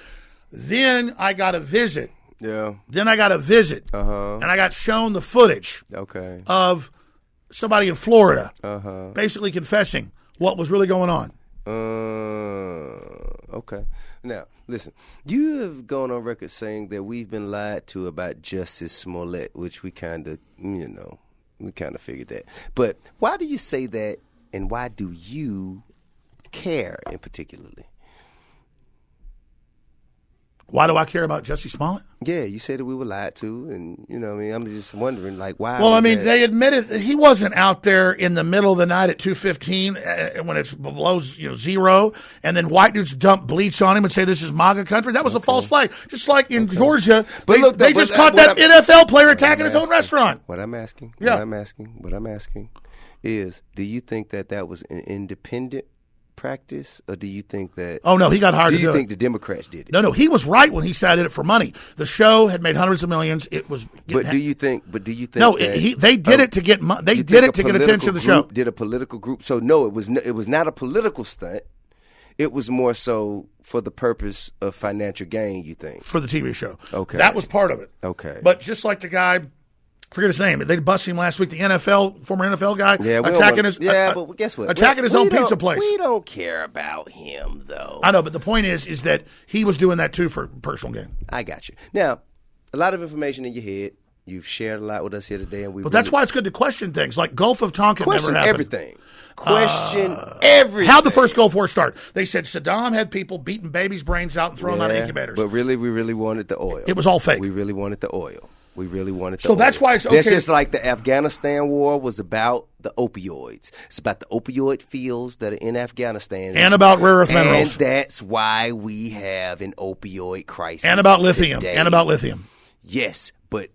Then I got a visit. Yeah. And I got shown the footage Okay. of somebody in Florida Uh-huh. basically confessing what was really going on. Okay. Now, listen. You have gone on record saying that we've been lied to about Justice Smollett, which we kind of, figured that. But why do you say that, and why do you care in particularly? Why do I care about Jussie Smollett? Yeah, you said that we were lied to, and I'm just wondering, like, why? Well, was I mean, that? they admitted that he wasn't out there in the middle of the night at 2:15 when it's below zero, and then white dudes dump bleach on him and say this is MAGA country. That was a false flag. Just like in Georgia, But they just caught that NFL player attacking his own restaurant. What I'm asking is, do you think that was an independent practice, or do you think that? Oh no, he got hired. Do to you do think it. the Democrats did it? No, he was right when he said I did it for money. The show had made hundreds of millions. It was. But do you think? No, that, they did it to get. They did it to get attention to the show. Did a political group? So no, it was not a political stunt. It was more so for the purpose of financial gain. You think for the TV show? Okay, that was part of it. Okay, but just like the guy. Forget his name. They busted him last week. The former NFL guy, but guess what? Attacking his own pizza place. We don't care about him, though. I know, but the point is that he was doing that too for personal gain. I got you. Now, a lot of information in your head. You've shared a lot with us here today, and But that's why it's good to question things like Gulf of Tonkin never happened. Everything. Question everything. How'd the first Gulf War start? They said Saddam had people beating babies' brains out and throwing them out of incubators. But really, we really wanted the oil. It was all fake. We really wanted the oil. We really wanted the So oil. that's why it's okay. That's just like the Afghanistan war was about the opioids. It's about the opioid fields that are in Afghanistan. And about rare earth minerals. And that's why we have an opioid crisis. And about lithium. Today. Yes, but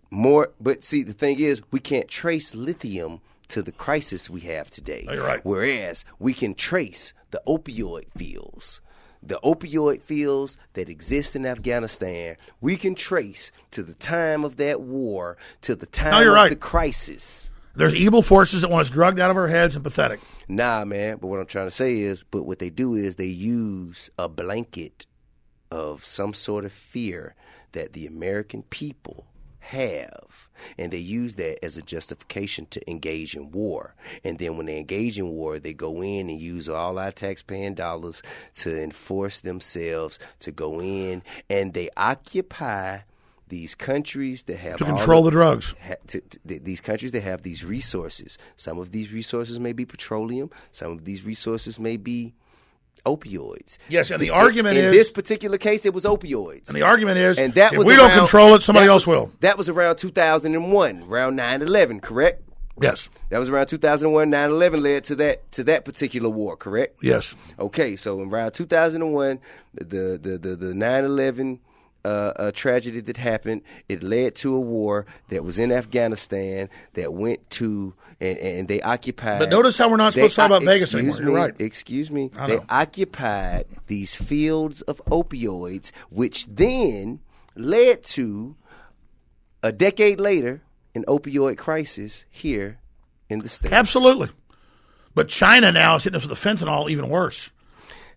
see, the thing is, we can't trace lithium to the crisis we have today. Oh, you're right. Whereas we can trace the opioid fields. The opioid fields that exist in Afghanistan, we can trace to the time of that war, to the time of the crisis. There's evil forces that want us drugged out of our heads and pathetic. Nah, man, but what I'm trying to say is, but what they do is they use a blanket of some sort of fear that the American people have, and they use that as a justification to engage in war. And then when they engage in war, they go in and use all our taxpaying dollars to enforce themselves to go in, and they occupy these countries that have to control the drugs. These countries that have these resources. Some of these resources may be petroleum. Some of these resources may be opioids. Yes, and the argument is... In this particular case, it was opioids. And the argument is, and that if was we don't control it, somebody else will. That was around 2001, around 9/11, correct? Yes. That was around 2001. 9/11 led to that particular war, correct? Yes. Okay, so around 2001, the 9/11 tragedy that happened, it led to a war that was in Afghanistan that went to and they occupied. But notice how we're not supposed to talk about Vegas anymore. You're right. Excuse me. They occupied these fields of opioids, which then led to a decade later an opioid crisis here in the States. Absolutely. But China now is hitting us with the fentanyl even worse.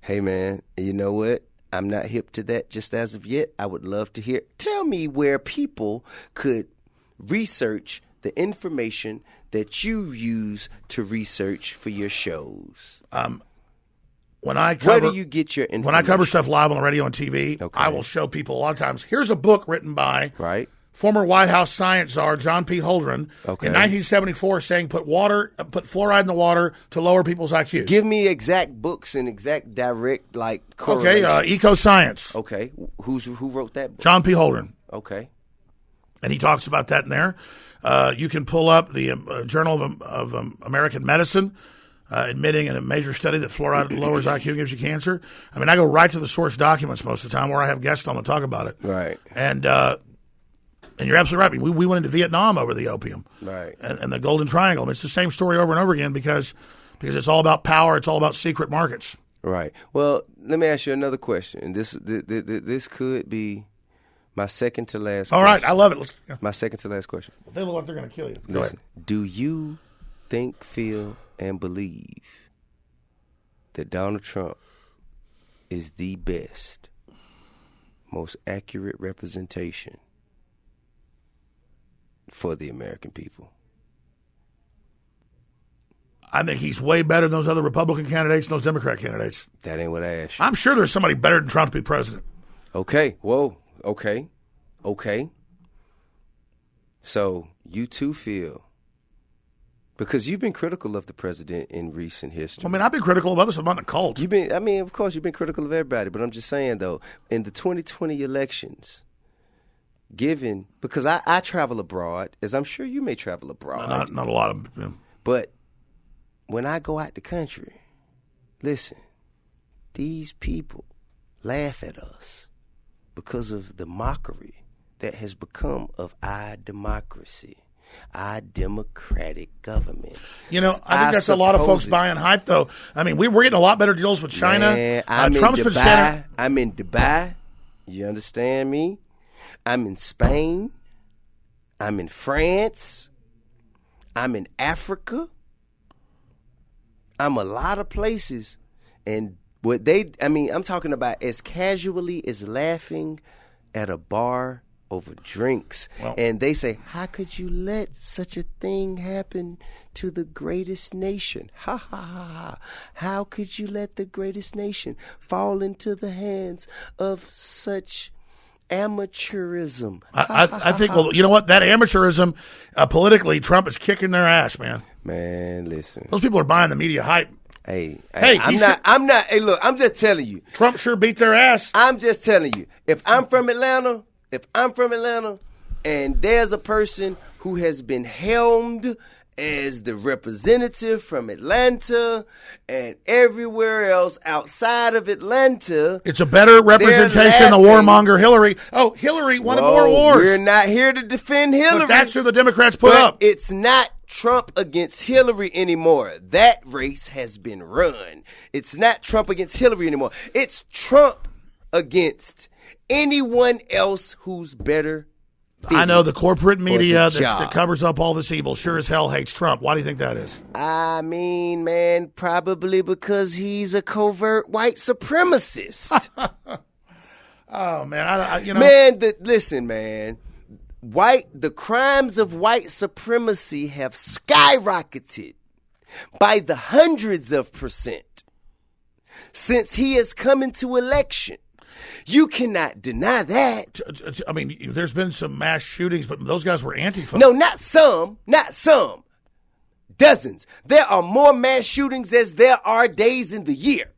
Hey, man, you know what? I'm not hip to that just as of yet. I would love to hear. Tell me where people could research the information that you use to research for your shows. Where do you get your information? When I cover stuff live on the radio and TV, I will show people a lot of times. Here's a book written by former White House science czar John P. Holdren in 1974 saying put fluoride in the water to lower people's IQ. Give me exact books and exact direct correlation. Okay, Eco-Science. Okay, who wrote that book? John P. Holdren. Okay. And he talks about that in there. You can pull up the Journal of American Medicine admitting in a major study that fluoride lowers IQ and gives you cancer. I mean, I go right to the source documents most of the time where I have guests on to talk about it. Right. And you're absolutely right. We went into Vietnam over the opium. Right. And the Golden Triangle. I mean, it's the same story over and over again because because it's all about power. It's all about secret markets. Right. Well, let me ask you another question. And this could be my second to last question. All right. I love it. My second to last question. They look like they're going to kill you. Go Listen, ahead. do you think, feel, and believe that Donald Trump is the best, most accurate representation for the American people? I think he's way better than those other Republican candidates and those Democrat candidates. That ain't what I asked you. I'm sure there's somebody better than Trump to be president. Okay. Whoa. Okay. So you too feel, because you've been critical of the president in recent history. I mean, I've been critical of others. I'm not a cult. Of course, you've been critical of everybody, but I'm just saying, though, in the 2020 elections, because I travel abroad, as I'm sure you may travel abroad. Not a lot of them. But when I go out the country, listen, these people laugh at us because of the mockery that has become of our democracy, our democratic government. You know, I think that's a lot of folks buying hype, though. I mean, we're getting a lot better deals with China. Man, Trump's been standing. I'm in Dubai. You understand me? I'm in Spain. I'm in France. I'm in Africa. I'm a lot of places. And I'm talking about as casually as laughing at a bar over drinks. Well, and they say, how could you let such a thing happen to the greatest nation? Ha, ha, ha, ha. How could you let the greatest nation fall into the hands of such amateurism? I think, well, you know what? That amateurism, politically, Trump is kicking their ass, man. Man, listen. Those people are buying the media hype. Hey, hey, look, I'm just telling you. Trump sure beat their ass. I'm just telling you. If I'm from Atlanta, and there's a person who has been helmed as the representative from Atlanta and everywhere else outside of Atlanta, it's a better representation than the warmonger Hillary. Oh, Hillary won more wars. We're not here to defend Hillary. But that's who the Democrats put up. It's not Trump against Hillary anymore. That race has been run. It's not Trump against Hillary anymore. It's Trump against anyone else who's better. I know the corporate media that covers up all this evil sure as hell hates Trump. Why do you think that is? I mean, man, probably because he's a covert white supremacist. Oh, man, you know. Man, listen, man. The crimes of white supremacy have skyrocketed by the hundreds of percent since he has come into election. You cannot deny that. I mean, there's been some mass shootings, but those guys were Antifa. No, not some. Dozens. There are more mass shootings as there are days in the year.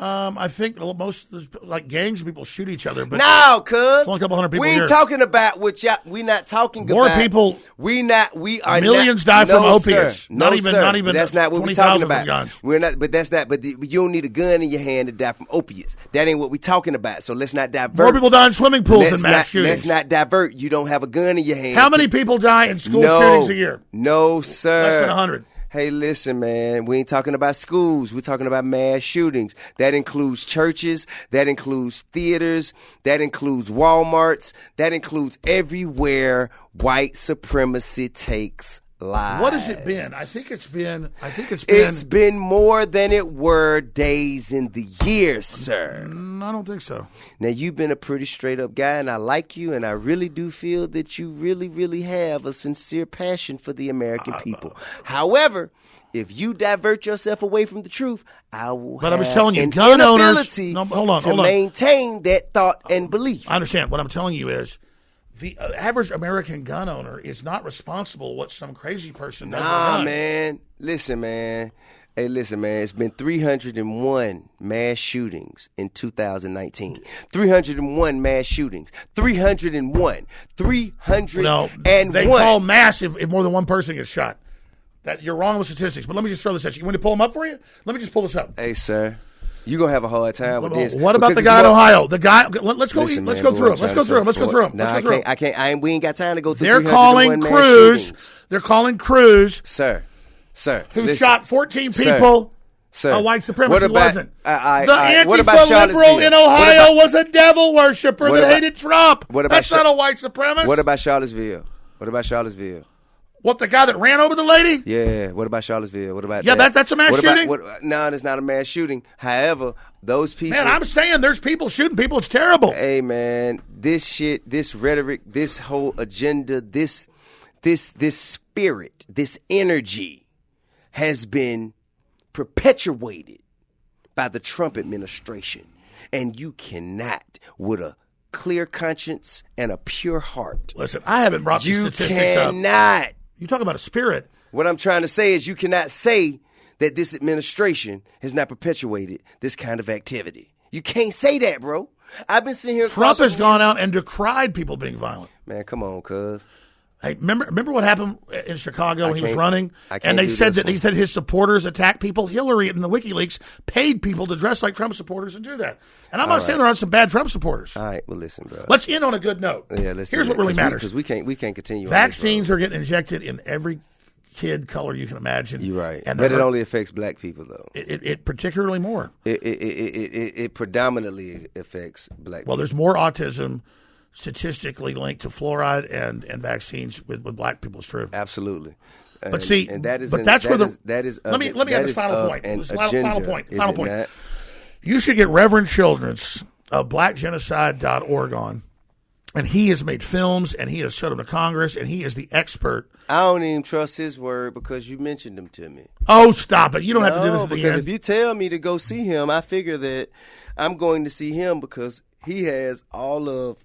I think most like gangs, people shoot each other. But no, cuz only a couple hundred people. We ain't talking about what y'all. We not talking more about. More people. We are millions die from opiates. Sir. Not even. That's not what we're talking about. Guns. We're not. But that's not. But you don't need a gun in your hand to die from opiates. That ain't what we're talking about. So let's not divert. More people die in swimming pools than mass shootings. Let's not divert. You don't have a gun in your hand. How many people die in school shootings a year? No, sir. Less than 100. Hey, listen, man, we ain't talking about schools. We're talking about mass shootings. That includes churches. That includes theaters. That includes Walmarts. That includes everywhere white supremacy takes lives. What has it been? I think it's been. It's been more than it were days in the year, sir. I don't think so. Now, you've been a pretty straight-up guy, and I like you, and I really do feel that you really, really have a sincere passion for the American people. However, if you divert yourself away from the truth, I will but have I was telling you, an gun inability owners, hold on. maintain that thought and belief. I understand. What I'm telling you is the average American gun owner is not responsible what some crazy person does. Nah, man. Listen, man. Hey, listen, man. It's been 301 mass shootings in 2019. 301 mass shootings. 301. 301. No, they call mass if more than one person gets shot. That you're wrong with statistics. But let me just throw this at you. You want me to pull them up for you? Let me just pull this up. Hey, sir. You're going to have a hard time with this. What about the guy in Ohio? The guy, let's go through him. Let's go through him. No, I can't. We ain't got time to go through They're calling Cruz. They're calling Cruz. Sir. Sir, who listen. shot 14 people. Sir, A white supremacist what about, wasn't. The what about Antifa liberal Charlottesville? in Ohio was a devil worshiper that hated Trump. That's not a white supremacist. What about Charlottesville? What about Charlottesville? What, the guy that ran over the lady? Yeah. What about Charlottesville? What about that's a mass shooting? No, it's not a mass shooting. However, those people. Man, I'm saying there's people shooting people. It's terrible. Hey, man, this shit, this rhetoric, this whole agenda, this spirit, this energy has been perpetuated by the Trump administration. And you cannot, with a clear conscience and a pure heart. Listen, I haven't brought these statistics up. You cannot. You talk about a spirit. What I'm trying to say is you cannot say that this administration has not perpetuated this kind of activity. You can't say that, bro. I've been sitting here. Trump has gone out and decried people being violent. Man, come on, cuz. Hey, remember what happened in Chicago when he was running? And they said that his supporters attacked people. Hillary and the WikiLeaks paid people to dress like Trump supporters and do that. And I'm not saying there aren't some bad Trump supporters. All right, well, listen, bro. Let's end on a good note. Yeah, Here's what really matters. Because we can't continue. Vaccines are getting injected in every kid color you can imagine. You're right. But it only affects black people, though. It particularly more. It predominantly affects black people. Well, there's more autism statistically linked to fluoride and vaccines with black people. It's true. Absolutely. But see, and that is that's where that is let me add this final point. Final point. Not? You should get Reverend Childress of blackgenocide.org on. And he has made films, and he has showed them to Congress, and he is the expert. I don't even trust his word because you mentioned him to me. Oh, stop it. You don't have to do this at the end. Because if you tell me to go see him, I figure that I'm going to see him because he has all of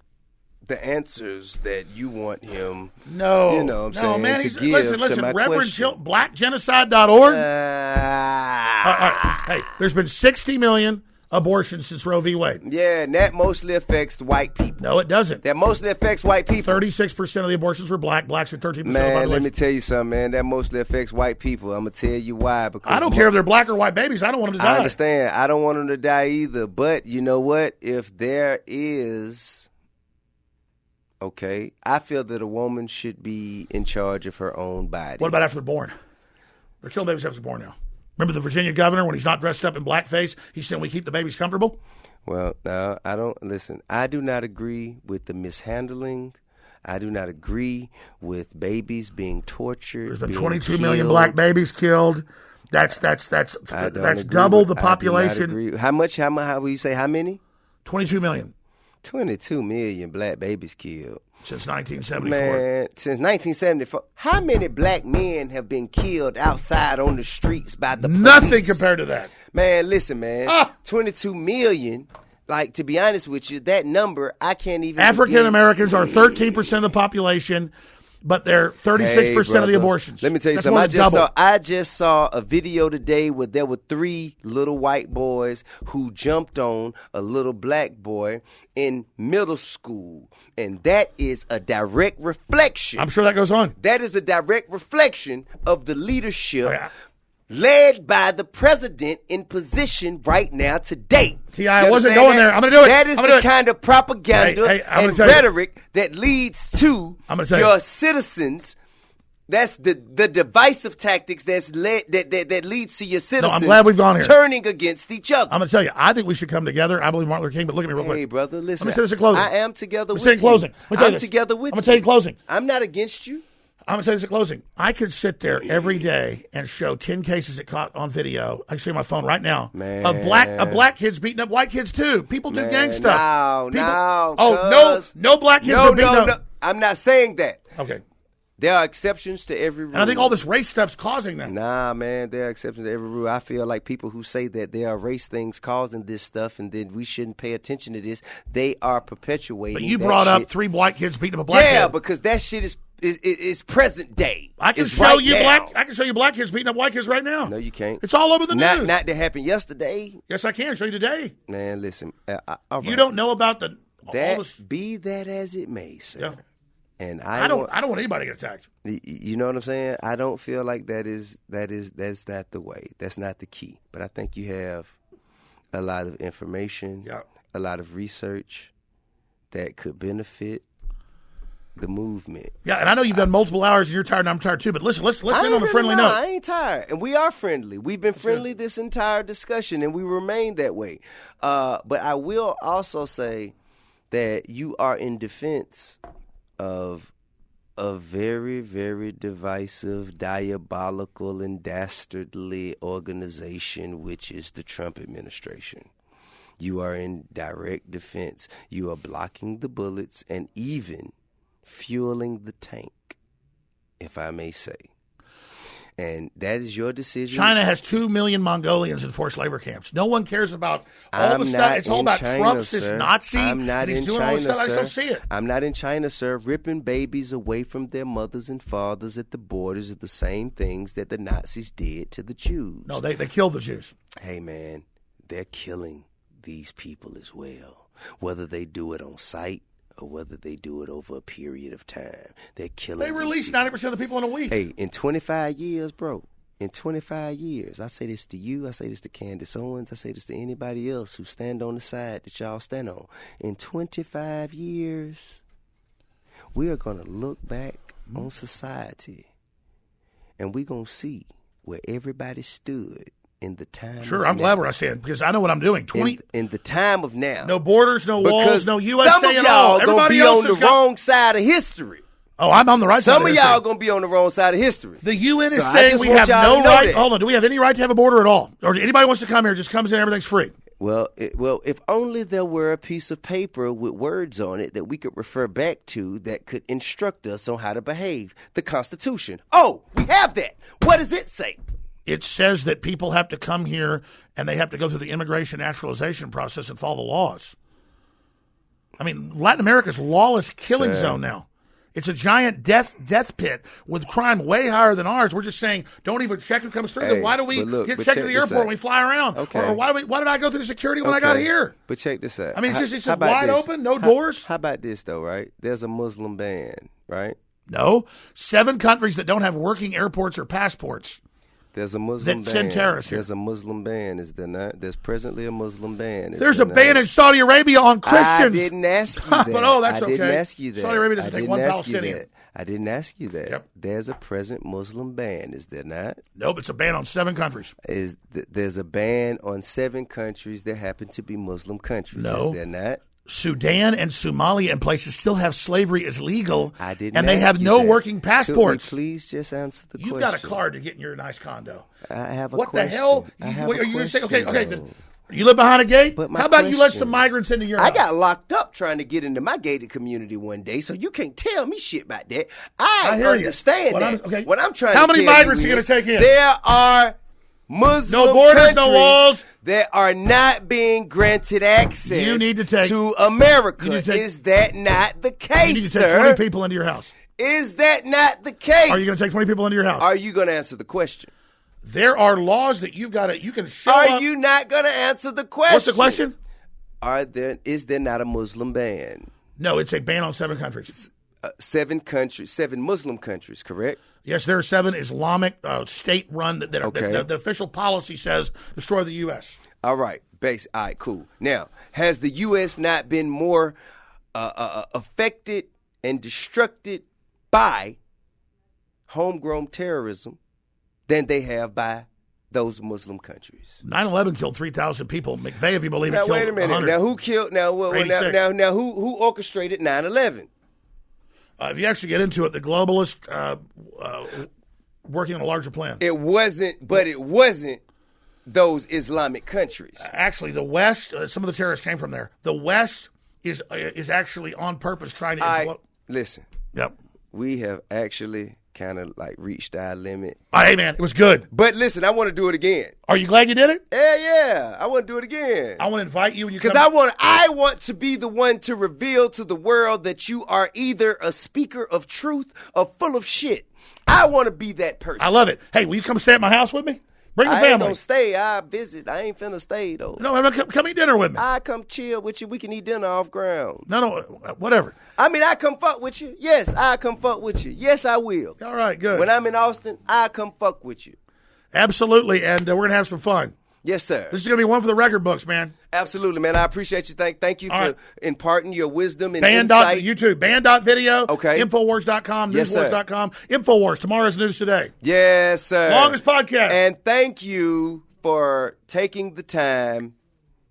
the answers that you want him. No, you know what I'm saying, man, to give listen, to my Reverend question. blackgenocide.org. Hey, there's been 60 million abortions since Roe v. Wade. Yeah, and that mostly affects white people. No, it doesn't. That mostly affects white people. 36% of the abortions were black. Blacks are 13% of the Man, population. let me tell you something, man. That mostly affects white people. I'm going to tell you why. Because I don't care if they're black or white babies. I don't want them to die. I understand. I don't want them to die either. But you know what? If there is... Okay, I feel that a woman should be in charge of her own body. What about after they're born? They're killing babies after they're born now. Remember the Virginia governor, when he's not dressed up in blackface, he said we keep the babies comfortable? Well, no, I don't. Listen, I do not agree with the mishandling. I do not agree with babies being tortured. There's been 22 million black babies killed. That's double the population. How much? How will you say? How many? 22 million. 22 million black babies killed. Since 1974. Man, since 1974. How many black men have been killed outside on the streets by the police? Nothing compared to that. Man, listen, man. 22 million. Like, to be honest with you, that number, I can't even... African Americans are 13% of the population, but they're 36% of the abortions. Let me tell you something. I just saw a video today where there were 3 little white boys who jumped on a little black boy in middle school. And that is a direct reflection. I'm sure that goes on. That is a direct reflection of the leadership led by the president in position right now today. I wasn't going there. I'm going to do it. That is the kind of propaganda and rhetoric that leads to your citizens. That's the divisive tactics that leads to your citizens. No, I'm glad we've gone here. Turning against each other. I'm going to tell you, I think we should come together. I believe Martin Luther King, but look at me real quick. Hey, brother, listen. Let me say this in closing. I am together with you. I'm together with you. I'm together with you. I'm going to tell you in closing. I'm not against you. I'm going to tell you this in closing. I could sit there every day and show 10 cases it caught on video. I can show you my phone right now. Man. Of black kids beating up white kids, too. People do gang stuff. No black kids are beating up. No. I'm not saying that. Okay. There are exceptions to every rule. And I think all this race stuff's causing that. Nah, man, there are exceptions to every rule. I feel like people who say that there are race things causing this stuff and then we shouldn't pay attention to this, they are perpetuating But you brought up 3 white kids beating up a black kid. Yeah, because that shit is present day. I can show you black kids beating up white kids right now. No, you can't. It's all over the news. Not that happened yesterday. Yes, I can show you today. Man, listen. You don't know about be that as it may, sir. Yeah. And I don't want anybody to get attacked. You know what I'm saying? I don't feel like that's not the way. That's not the key. But I think you have a lot of information, a lot of research that could benefit the movement. Yeah, and I know you've done multiple hours and you're tired and I'm tired too, but listen, let's end on a friendly note. I ain't tired. And we are friendly. We've been friendly this entire discussion, and we remain that way. But I will also say that you are in defense of a very, very divisive, diabolical, and dastardly organization, which is the Trump administration. You are in direct defense. You are blocking the bullets and even fueling the tank, if I may say. And that is your decision. China has 2 million Mongolians in forced labor camps. No one cares about all the stuff. It's all about Trump's this Nazi. I'm not in China, sir. I don't see it. I'm not in China, sir. Ripping babies away from their mothers and fathers at the borders are the same things that the Nazis did to the Jews. No, they killed the Jews. Hey, man, they're killing these people as well. Whether they do it on sight or whether they do it over a period of time, they're killing. They release 90% of the people in a week. Hey, in 25 years, bro, in 25 years, I say this to you, I say this to Candace Owens, I say this to anybody else who stand on the side that y'all stand on. In 25 years, we are going to look back on society and we're going to see where everybody stood in the time. Sure, I'm glad where I stand because I know what I'm doing. In the time of now. No borders, no walls, no USA some of at all. y'all gonna be on the wrong side of history. Oh, I'm on the right side of history. Some of y'all gonna be on the wrong side of history. The UN is saying we have no right. Hold on, do we have any right to have a border at all? Or anybody wants to come here, just comes in, everything's free? Well, if only there were a piece of paper with words on it that we could refer back to that could instruct us on how to behave. The Constitution. Oh, we have that. What does it say? It says that people have to come here and they have to go through the immigration naturalization process and follow the laws. I mean, Latin America's lawless killing zone now. It's a giant death pit with crime way higher than ours. We're just saying, don't even check who comes through. Then why do we get checked at the airport when we fly around? Okay. Or why did I go through the security when I got here? But check this out. I mean, it's just wide open, no doors. How about this, though, right? There's a Muslim ban, right? No. 7 countries that don't have working airports or passports. There's a Muslim ban. Send terrorists here. There's a Muslim ban, is there not? There's presently a Muslim ban. There's a ban in Saudi Arabia on Christians. I didn't ask you that. But that's okay. I didn't ask you that. Saudi Arabia doesn't take one Palestinian. I didn't ask you that. Yep. There's a present Muslim ban, is there not? Nope, it's a ban on 7 countries. There's a ban on 7 countries that happen to be Muslim countries, no. Is there not? Sudan and Somalia and places still have slavery as legal, and they have no working passports. Could we please just answer the question? You've got a card to get in your nice condo. I have a what question. The hell? Are you going to say, okay, then you live behind a gate? How about you let some migrants into your house? I got locked up trying to get into my gated community one day, so you can't tell me shit about that. I understand that. What I'm trying to tell you is, how many migrants are you going to take in? There are Muslim no borders, no walls. That are not being granted access to America. Is that not the case, you need to take 20 people into your house. Is that not the case? Are you going to take 20 people into your house? Are you going to answer the question? There are laws that you can show up. Are you not going to answer the question? What's the question? Is there not a Muslim ban? No, it's a ban on 7 countries. 7 countries, 7 Muslim countries, correct? Yes, there are 7 Islamic state-run that are the official policy says destroy the U.S. All right, all right, cool. Now, has the U.S. not been more affected and destructed by homegrown terrorism than they have by those Muslim countries? 9/11 killed 3,000 people. McVeigh, if you believe it, killed 100. Now, wait a minute. Now, who killed? Now, who orchestrated 9/11? If you actually get into it, the globalists working on a larger plan. It wasn't those Islamic countries. Actually, the West, some of the terrorists came from there. The West is actually on purpose trying to... Listen. Yep. We have actually kind of like reached our limit. Hey, man, it was good. But listen, I want to do it again. Are you glad you did it? Yeah. I want to do it again. I want to invite you when you come. Because I want to be the one to reveal to the world that you are either a speaker of truth or full of shit. I want to be that person. I love it. Hey, will you come stay at my house with me? Bring the family. I ain't gonna stay. I visit. I ain't finna stay, though. No, come eat dinner with me. I come chill with you. We can eat dinner off ground. No, whatever. I mean, I come fuck with you. Yes, I come fuck with you. Yes, I will. All right, good. When I'm in Austin, I come fuck with you. Absolutely, and we're going to have some fun. Yes, sir. This is going to be one for the record books, man. Absolutely, man. I appreciate you. Thank you for imparting your wisdom and Band. insight. YouTube, band.video, okay. Infowars.com, yes, newswars.com. Infowars, tomorrow's news today. Yes, sir. Longest podcast. And thank you for taking the time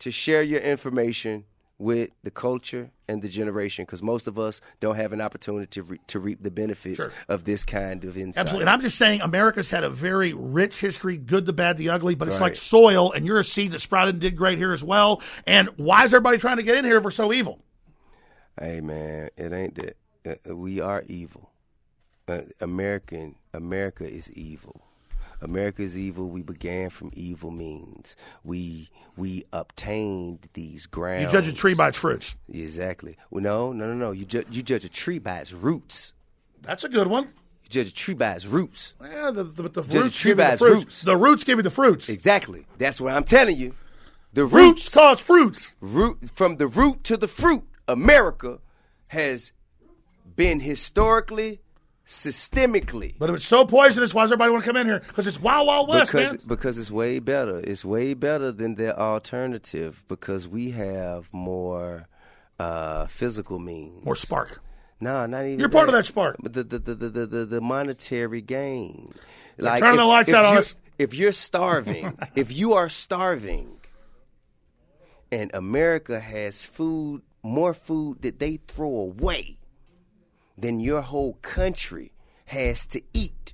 to share your information with the culture and the generation, because most of us don't have an opportunity to reap the benefits of this kind of insight. Absolutely. And I'm just saying America's had a very rich history, good, the bad, the ugly, but it's like soil, and you're a seed that sprouted and did great here as well. And why is everybody trying to get in here if we're so evil? Hey, man, it ain't that. We are evil. America is evil. America is evil. We began from evil means. We obtained these grounds. You judge a tree by its fruits. Exactly. Well, no. You judge a tree by its roots. That's a good one. You judge a tree by its roots. Yeah, the roots tree give by you the its fruits. roots. The roots give you the fruits. Exactly. That's what I'm telling you. The Roots cause fruits. From the root to the fruit, America has been historically, systemically. But if it's so poisonous, why does everybody want to come in here? Because it's Wild Wild West, man. Because it's way better. It's way better than their alternative, because we have more physical means. More spark. No, not even. You're part of that spark. The monetary gain. Like turn the lights out on us. If you're starving, if you are starving, and America has food, more food that they throw away than your whole country has to eat,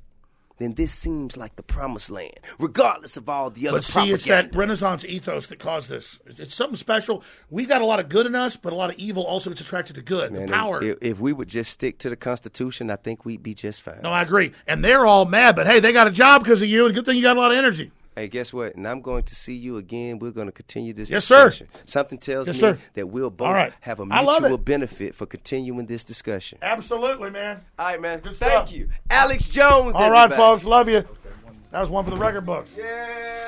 then this seems like the promised land, regardless of all the other propaganda. It's that Renaissance ethos that caused this. It's something special. We've got a lot of good in us, but a lot of evil also gets attracted to good. Man, the power. If we would just stick to the Constitution, I think we'd be just fine. No, I agree. And they're all mad, but hey, they got a job because of you, and good thing you got a lot of energy. Hey, guess what? And I'm going to see you again. We're going to continue this Yes, discussion. sir. Something tells me that we'll both have a mutual benefit for continuing this discussion. Absolutely, man. All right, man. Good Thank stuff. you. Alex Jones, all right, folks. Love you. That was one for the record books. Yeah.